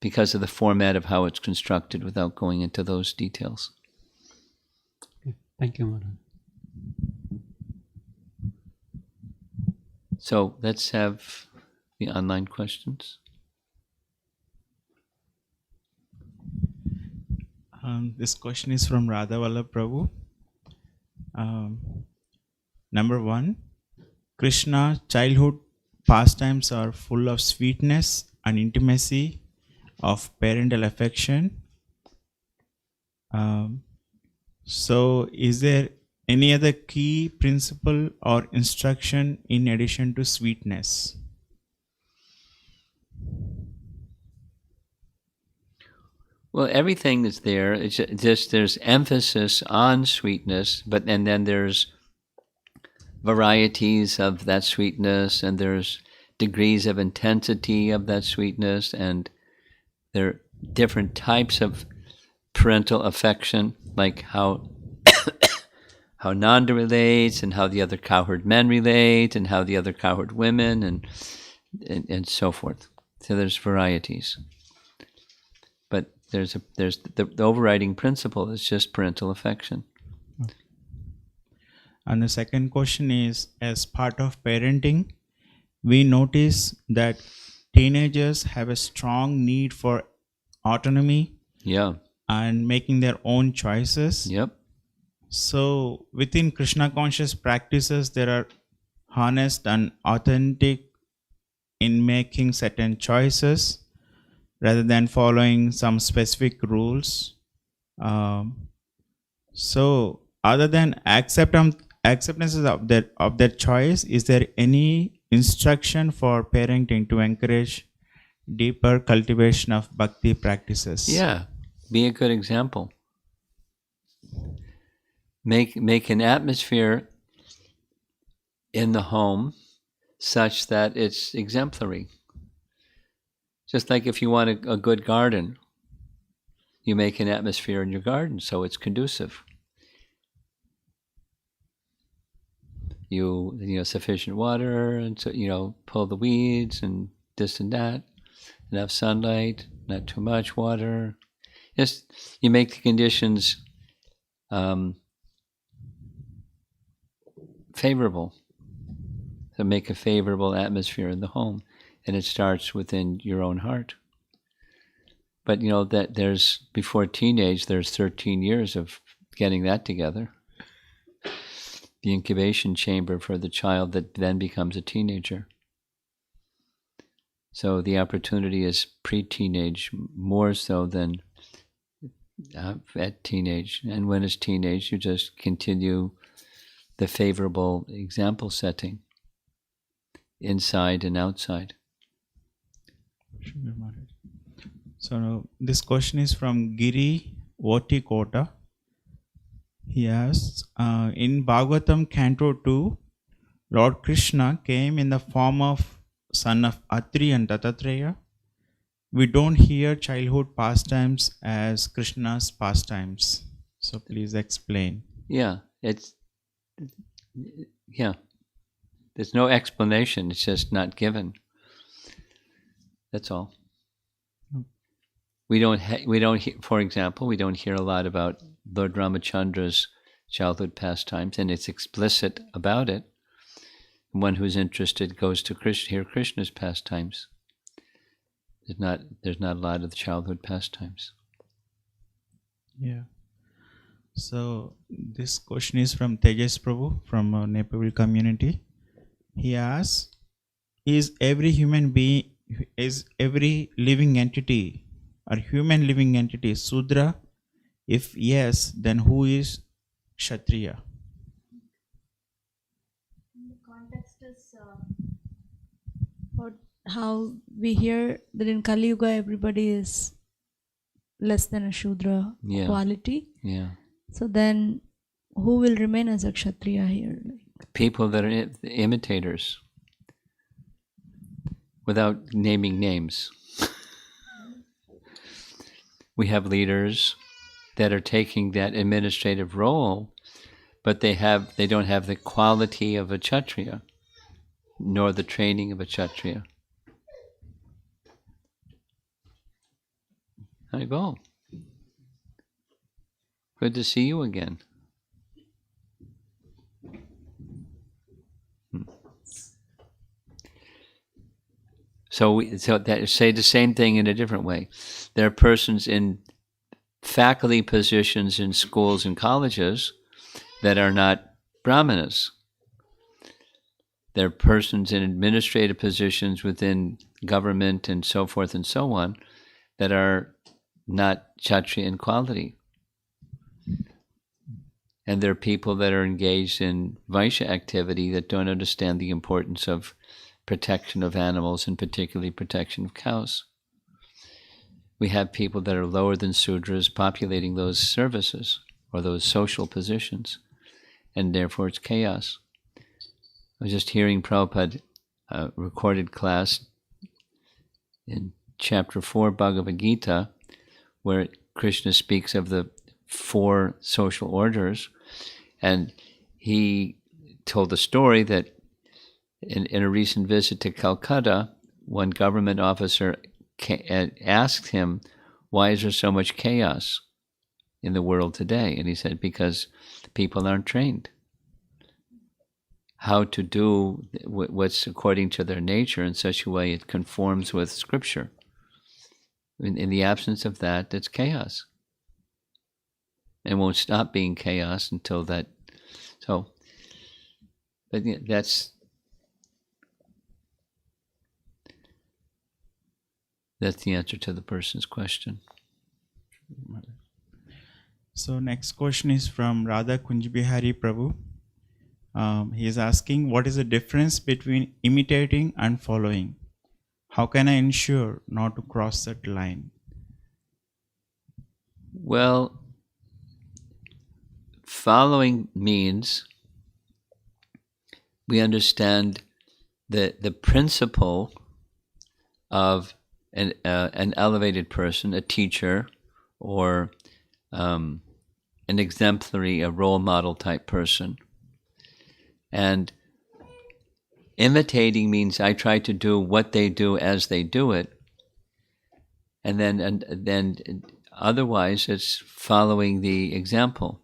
of the format of how it's constructed without going into those details. Okay. Thank you, Maharaj. So let's have the online questions. This question is from Radha Vallabh Prabhu. Number 1, Krishna childhood pastimes are full of sweetness and intimacy of parental affection. So is there any other key principle or instruction in addition to sweetness? Well, everything is there. It's just there's emphasis on sweetness, and then there's varieties of that sweetness, and there's degrees of intensity of that sweetness, and there are different types of parental affection, like how Nanda relates, and how the other cowherd men relate, and how the other cowherd women, and so forth. So there's varieties, but there's the overriding principle is just parental affection. And the second question is, as part of parenting, we notice that teenagers have a strong need for autonomy Yeah. and making their own choices. Yep. So within Krishna conscious practices, there are honest and authentic in making certain choices rather than following some specific rules. So other than acceptances of their choice, is there any instruction for parenting to encourage deeper cultivation of bhakti practices? Yeah. Be a good example. Make an atmosphere in the home such that it's exemplary. Just like if you want a good garden, you make an atmosphere in your garden so it's conducive. You sufficient water, and so pull the weeds and this and that, enough sunlight, not too much water. Just you make the conditions favorable. So make a favorable atmosphere in the home, and it starts within your own heart. But that there's before teenage, there's 13 years of getting that together. The incubation chamber for the child that then becomes a teenager. So the opportunity is pre-teenage more so than at teenage. And when it's teenage, you just continue the favorable example setting inside and outside. So this question is from Giri Voti Kota. He asks, in Bhagavatam Canto 2, Lord Krishna came in the form of son of Atri and Dattatreya. We don't hear childhood pastimes as Krishna's pastimes. So please explain. Yeah, there's no explanation. It's just not given. That's all. We don't. For example, we don't hear a lot about Lord Ramachandra's childhood pastimes, and it's explicit about it. One who's interested goes to hear Krishna's pastimes. There's not a lot of the childhood pastimes. Yeah. So this question is from Tejas Prabhu from Nepal community. He asks, is every living entity or human living entity Sudra? If yes, then who is Kshatriya? The context is about how we hear that in Kali Yuga everybody is less than a Shudra quality. Yeah. So then who will remain as a Kshatriya here? People that are imitators, without naming names. We have leaders that are taking that administrative role, but they don't have the quality of a Kshatriya, nor the training of a Kshatriya. I go. Good to see you again. So say the same thing in a different way. There are persons in faculty positions in schools and colleges that are not brahmanas. There are persons in administrative positions within government and so forth and so on that are not Kshatriya in quality. And there are people that are engaged in Vaishya activity that don't understand the importance of protection of animals, and particularly protection of cows. We have people that are lower than Sudras populating those services or those social positions, and therefore it's chaos. I was just hearing Prabhupada recorded class in chapter 4 Bhagavad Gita, where Krishna speaks of the 4 social orders, and he told the story that in a recent visit to Calcutta, one government officer asked him, why is there so much chaos in the world today? And he said, because people aren't trained how to do what's according to their nature in such a way it conforms with Scripture. In the absence of that, it's chaos. And won't stop being chaos until that. So, but yeah, that's the answer to the person's question. So next question is from Radha Kunjbihari Prabhu. He is asking, what is the difference between imitating and following? How can I ensure not to cross that line? Well, following means we understand the principle of an elevated person, a teacher, or an exemplary, a role model type person. And imitating means I try to do what they do as they do it, and then otherwise it's following the example.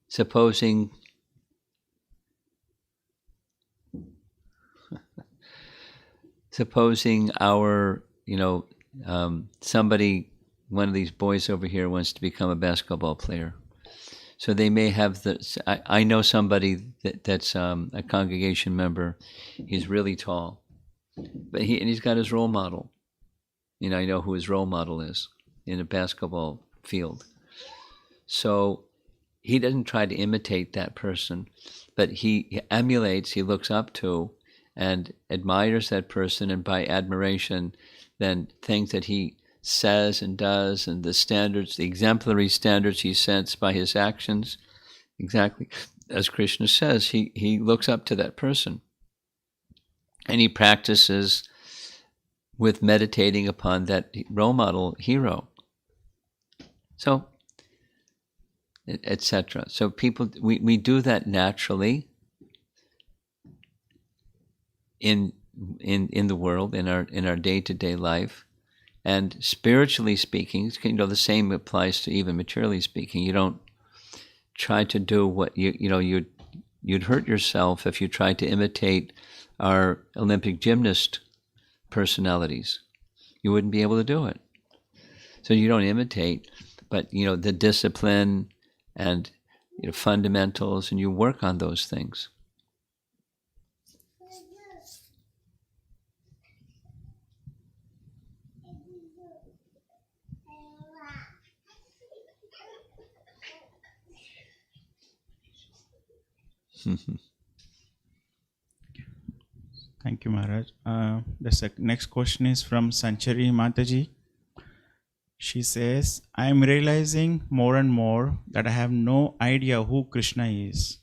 Supposing our, somebody, one of these boys over here wants to become a basketball player. So they may have I know somebody that's a congregation member. He's really tall, but he's got his role model. I know who his role model is in a basketball field. So he doesn't try to imitate that person, but he emulates, he looks up to and admires that person, and by admiration, then things that he says and does, and the standards, the exemplary standards he sets by his actions, exactly as Krishna says, he looks up to that person. And he practices with meditating upon that role model hero. So, etc. So people, we do that naturally in the world, in our day-to-day life. And spiritually speaking, the same applies to even materially speaking. You don't try to do what you'd hurt yourself if you tried to imitate our Olympic gymnast personalities. You wouldn't be able to do it. So you don't imitate, but the discipline and fundamentals, and you work on those things. Thank you, Maharaj. The next question is from Sanchari Mataji. She says, I am realizing more and more that I have no idea who Krishna is.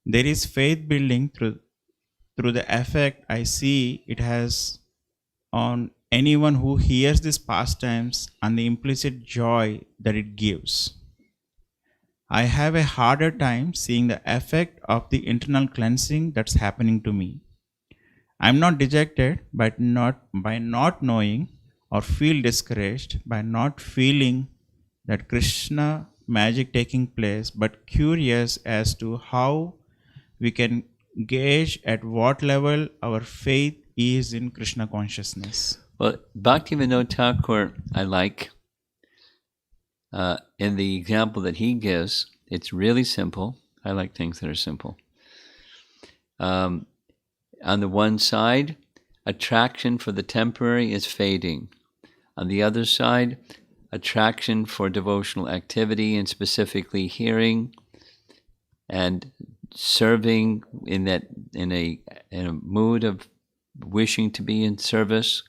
There is faith building through the effect I see it has on anyone who hears these pastimes and the implicit joy that it gives. I have a harder time seeing the effect of the internal cleansing that's happening to me. I'm not dejected by not knowing or feel discouraged by not feeling that Krishna magic taking place, but curious as to how we can gauge at what level our faith is in Krishna consciousness. Well, Bhaktivinoda Thakur, I like. In the example that he gives, it's really simple. I like things that are simple. On the one side, attraction for the temporary is fading. On the other side, attraction for devotional activity and specifically hearing and serving in a mood of wishing to be in service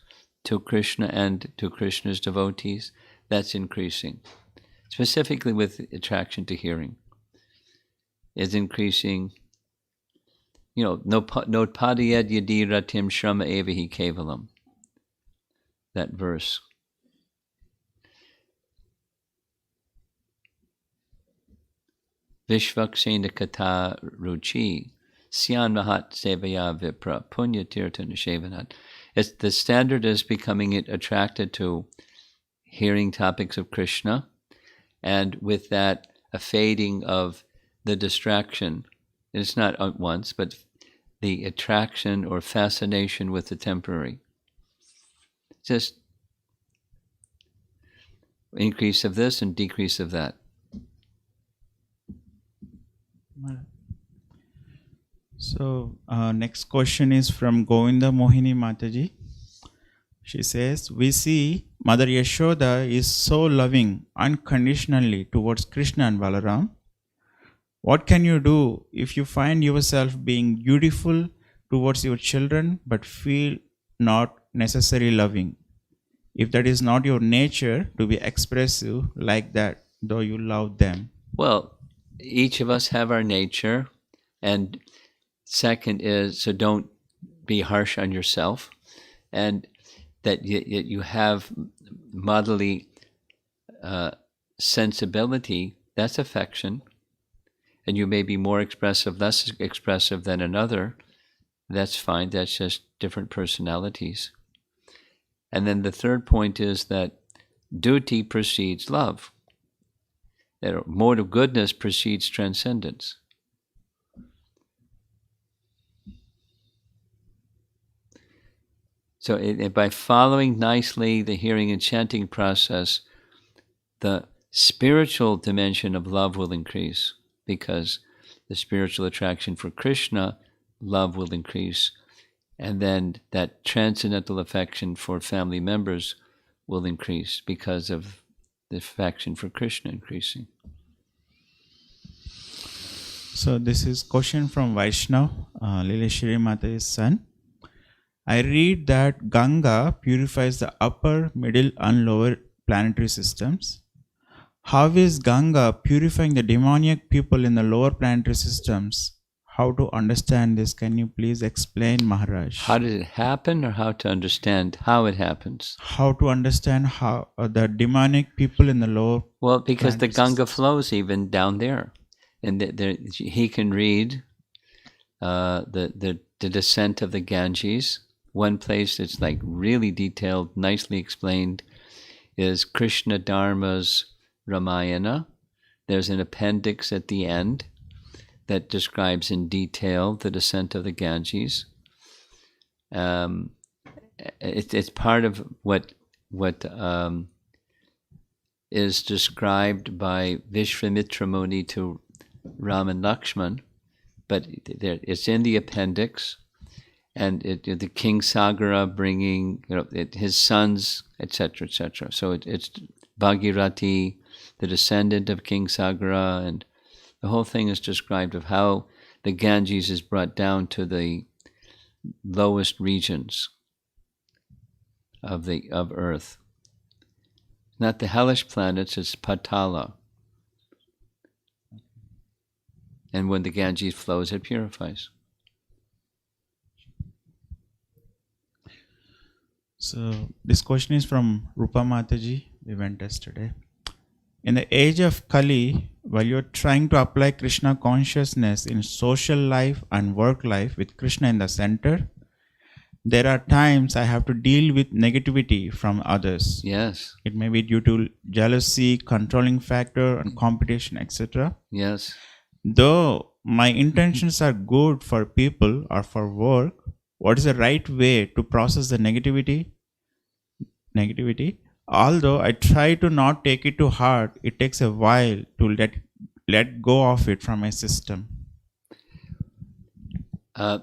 to Krishna and to Krishna's devotees, that's increasing. Specifically with attraction to hearing is increasing. Notpadayad yadi ratim shrama evahi kevalam. That verse. Vishvaksena kata ruchi syan mahat sevaya vipra punya tirtha nishevanat. The standard is becoming attracted to hearing topics of Krishna, and with that a fading of the distraction. It's not at once, but the attraction or fascination with the temporary. Just increase of this and decrease of that. So, next question is from Govinda Mohini Mataji. She says, we see Mother Yasoda is so loving unconditionally towards Krishna and Balarama. What can you do if you find yourself being dutiful towards your children but feel not necessarily loving? If that is not your nature to be expressive like that, though you love them. Well, each of us have our nature, and second is, so don't be harsh on yourself, and that you have motherly sensibility, that's affection, and you may be more expressive, less expressive than another, that's fine, that's just different personalities. And then the third point is that duty precedes love. That mode of goodness precedes transcendence. So by following nicely the hearing and chanting process, the spiritual dimension of love will increase, because the spiritual attraction for Krishna, love will increase. And then that transcendental affection for family members will increase because of the affection for Krishna increasing. So this is question from Vaishnav, Lileshwari Mata's son. I read that Ganga purifies the upper, middle and lower planetary systems. How is Ganga purifying the demoniac people in the lower planetary systems? How to understand this? Can you please explain, Maharaj? How did it happen, or how to understand how it happens? How to understand how the demonic people in the lower. Well, because the Ganga systems. flows even down there, and he can read the descent of the Ganges. One place that's like really detailed, nicely explained, is Krishna Dharma's Ramayana. There's an appendix at the end that describes in detail the descent of the Ganges. It's part of what is described by Vishwamitra Muni to Ram and Lakshman, but it's in the appendix, and the King Sagara bringing his sons, etc., etc. So it's Bhagirati, the descendant of King Sagara, and the whole thing is described of how the Ganges is brought down to the lowest regions of Earth. Not the hellish planets, it's Patala. And when the Ganges flows, it purifies. So this question is from Rupa Mataji. We went yesterday. In the age of Kali, while you're trying to apply Krishna consciousness in social life and work life with Krishna in the center, there are times I have to deal with negativity from others. Yes. It may be due to jealousy, controlling factor, and competition, etc. Yes. Though my intentions are good for people or for work, what is the right way to process the negativity? Although I try to not take it to heart, it takes a while to let go of it from my system.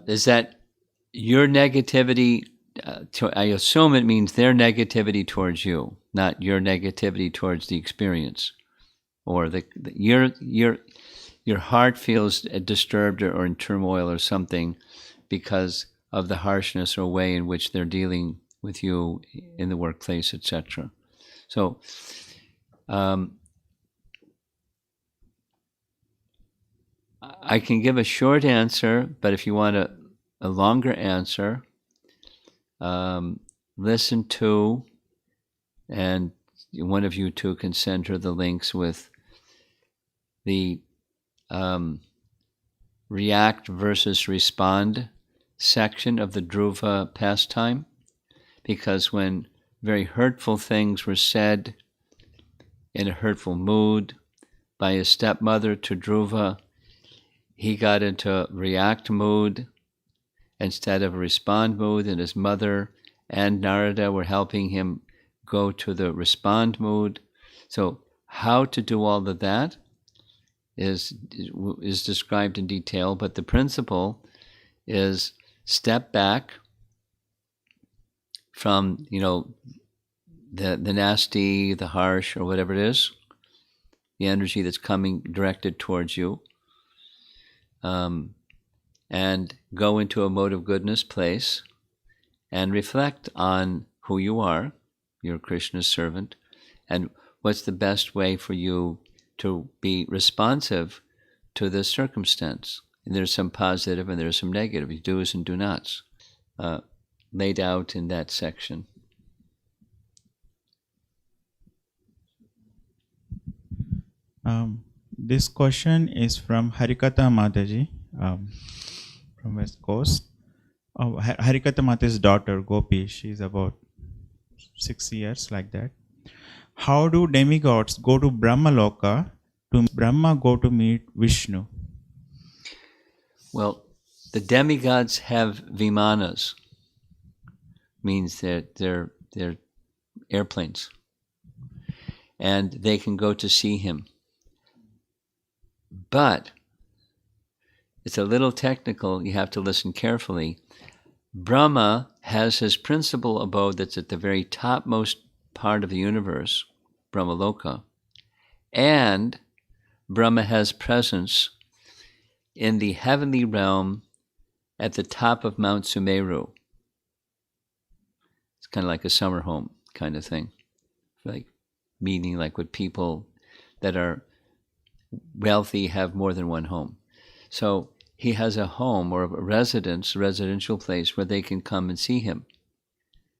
Is that your negativity? I assume it means their negativity towards you, not your negativity towards the experience, or your heart feels disturbed or in turmoil or something because of the harshness or way in which they're dealing with you in the workplace, etc. So, I can give a short answer, but if you want a longer answer, listen to, and one of you two can send her the links with the react versus respond section of the Dhruva pastime, because when very hurtful things were said in a hurtful mood by his stepmother to Dhruva, he got into react mood instead of a respond mood, and his mother and Narada were helping him go to the respond mood. So how to do all of that is described in detail, but the principle is step back from, the nasty, the harsh, or whatever it is, the energy that's coming directed towards you, and go into a mode of goodness place and reflect on who you are. You're Krishna's servant, and what's the best way for you to be responsive to this circumstance. And there's some positive and there's some negative, do's and do nots, laid out in that section. This question is from Harikata Mataji from West Coast. Harikata Mata's daughter Gopi, she's about 6 years, like that. How do demigods go to Brahmaloka? To Brahma go to meet Vishnu? Well, the demigods have vimanas, means that they're airplanes, and they can go to see him. But it's a little technical, you have to listen carefully. Brahma has his principal abode that's at the very topmost part of the universe, Brahmaloka, and Brahma has presence in the heavenly realm at the top of Mount Sumeru. It's kind of like a summer home kind of thing, like meaning like what people that are wealthy have more than one home. So he has a home or a residential place where they can come and see him.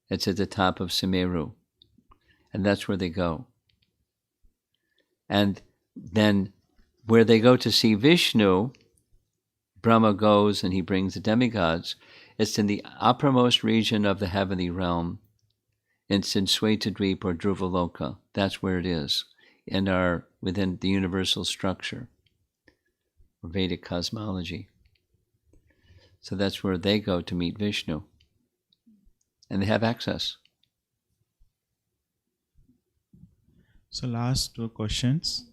It's at the top of Sumeru, and that's where they go. And then where they go to see Vishnu, Brahma goes and he brings the demigods. It's in the uppermost region of the heavenly realm. It's in Svetadweep or Dhruvaloka. That's where it is, within the universal structure or Vedic cosmology. So that's where they go to meet Vishnu. And they have access. So last 2 questions,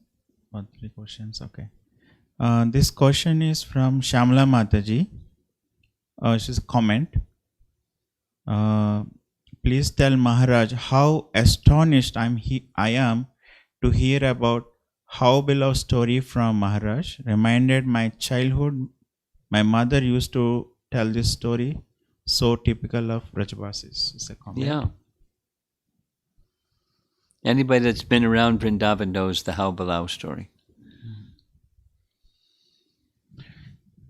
or 3 questions, okay. This question is from Shamla Mataji. She's a comment. Please tell Maharaj how astonished I am to hear about how beloved story from Maharaj. Reminded my childhood. My mother used to tell this story. So typical of Brajavasis. It's a comment. Yeah. Anybody that's been around Vrindavan knows the How Balau story.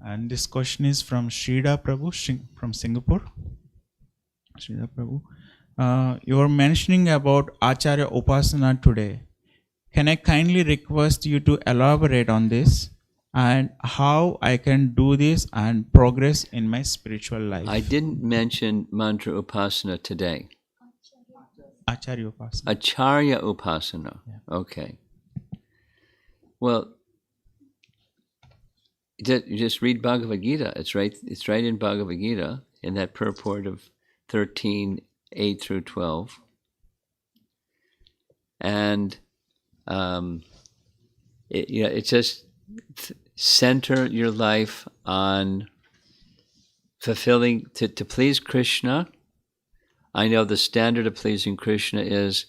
And this question is from Shrida Prabhu from Singapore. Shrida Prabhu. You were mentioning about Acharya Upasana today. Can I kindly request you to elaborate on this and how I can do this and progress in my spiritual life? I didn't mention mantra upasana today. Acharya Upasana. Acharya upasana. Yeah. Okay. Well, you just read Bhagavad Gita. It's right in Bhagavad Gita, in that purport of 13, 8 through 12. And it's just center your life on fulfilling, to please Krishna. I know the standard of pleasing Krishna is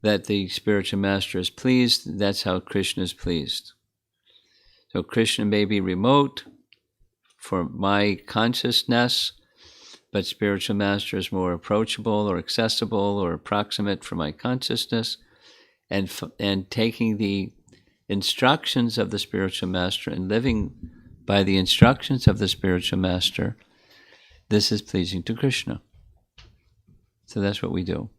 that the spiritual master is pleased. That's how Krishna is pleased. So Krishna may be remote for my consciousness, but spiritual master is more approachable or accessible or approximate for my consciousness. And taking the instructions of the spiritual master and living by the instructions of the spiritual master, this is pleasing to Krishna. So that's what we do.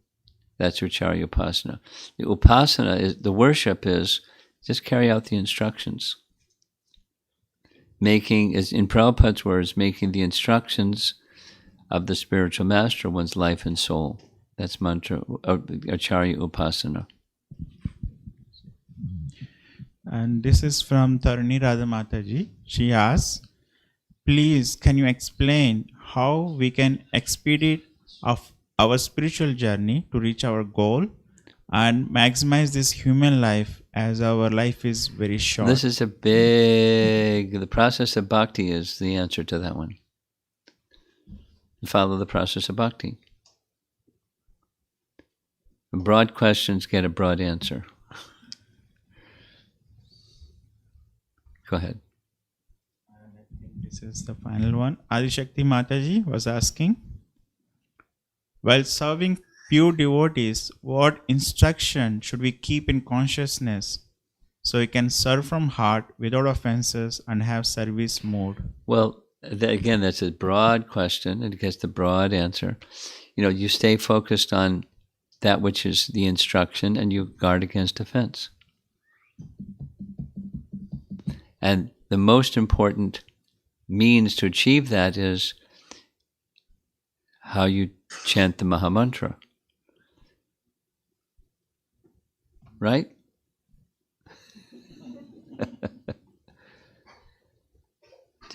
That's Acharya Upasana. The Upasana is, the worship is just carry out the instructions. Making, is in Prabhupada's words, making the instructions of the spiritual master one's life and soul. That's mantra, Acharya Upasana. And this is from Tarani Radha Mataji. She asks, please, can you explain how we can expedite our spiritual journey to reach our goal and maximize this human life, as our life is very short? This is the process of bhakti is the answer to that one. Follow the process of bhakti. Broad questions get a broad answer. Go ahead. And I think this is the final one. Adishakti Mataji was asking, while serving pure devotees, what instruction should we keep in consciousness so we can serve from heart without offenses and have service mode? Well, again, that's a broad question. It gets the broad answer. You stay focused on that which is the instruction and you guard against offense. And the most important means to achieve that is how you chant the Mahamantra. Right?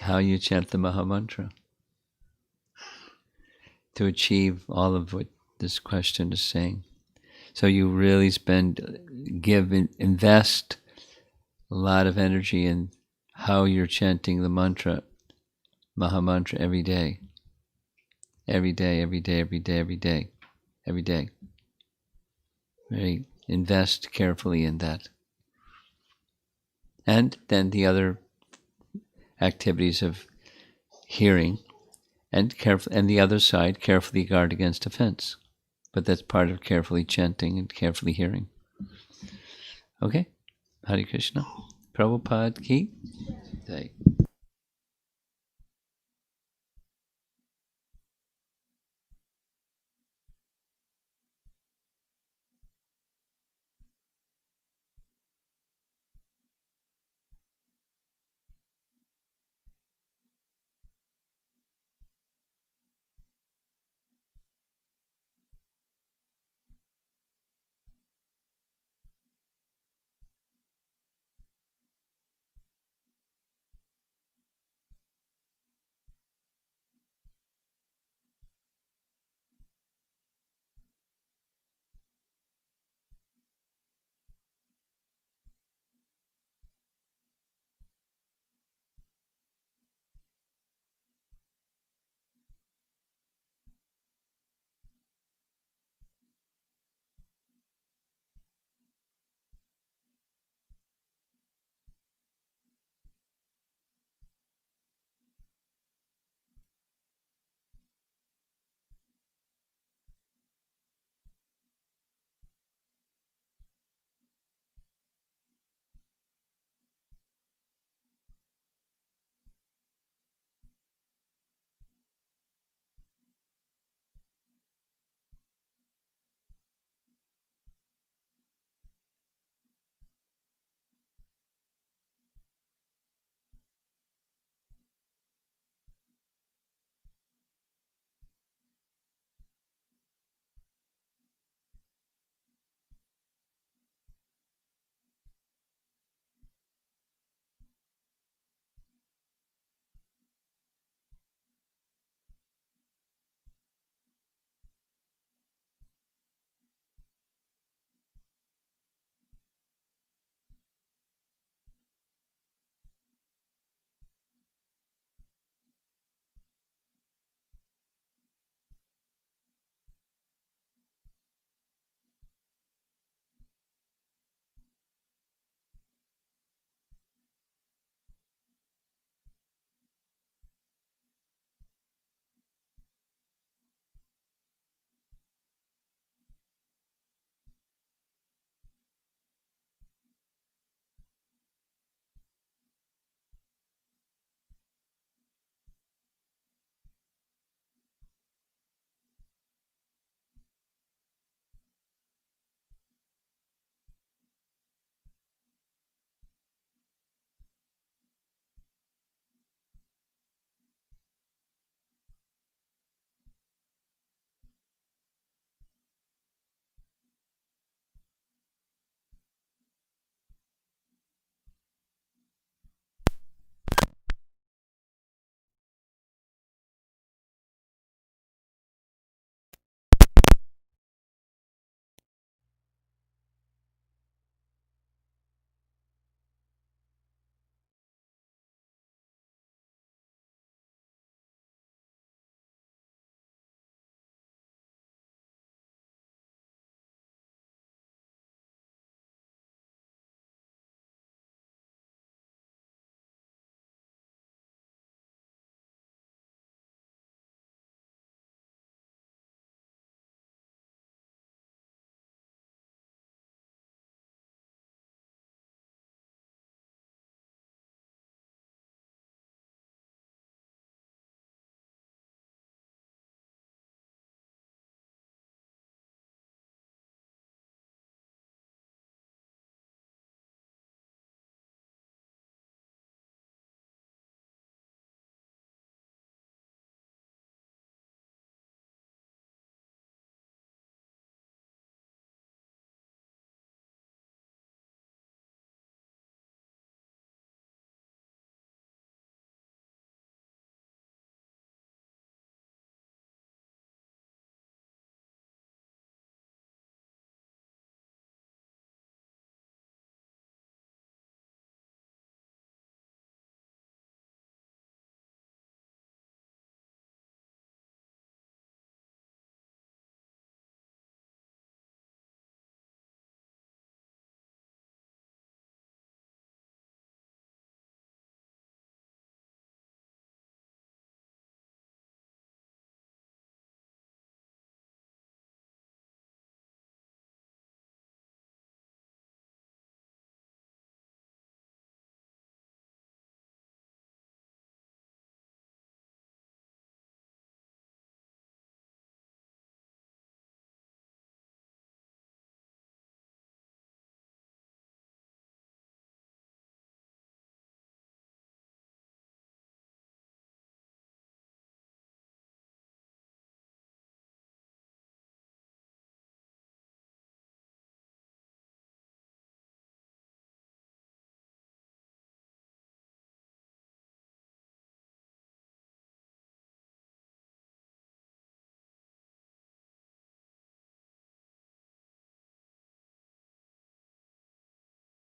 How you chant the Mahamantra. To achieve all of what this question is saying. So you really invest a lot of energy in how you're chanting the mantra, Mahamantra, every day. Every day, every day, every day, every day, every day. Right? Invest carefully in that. And then the other activities of hearing, and the other side, carefully guard against offense. But that's part of carefully chanting and carefully hearing. Okay? Hare Krishna. Prabhupada ki jai.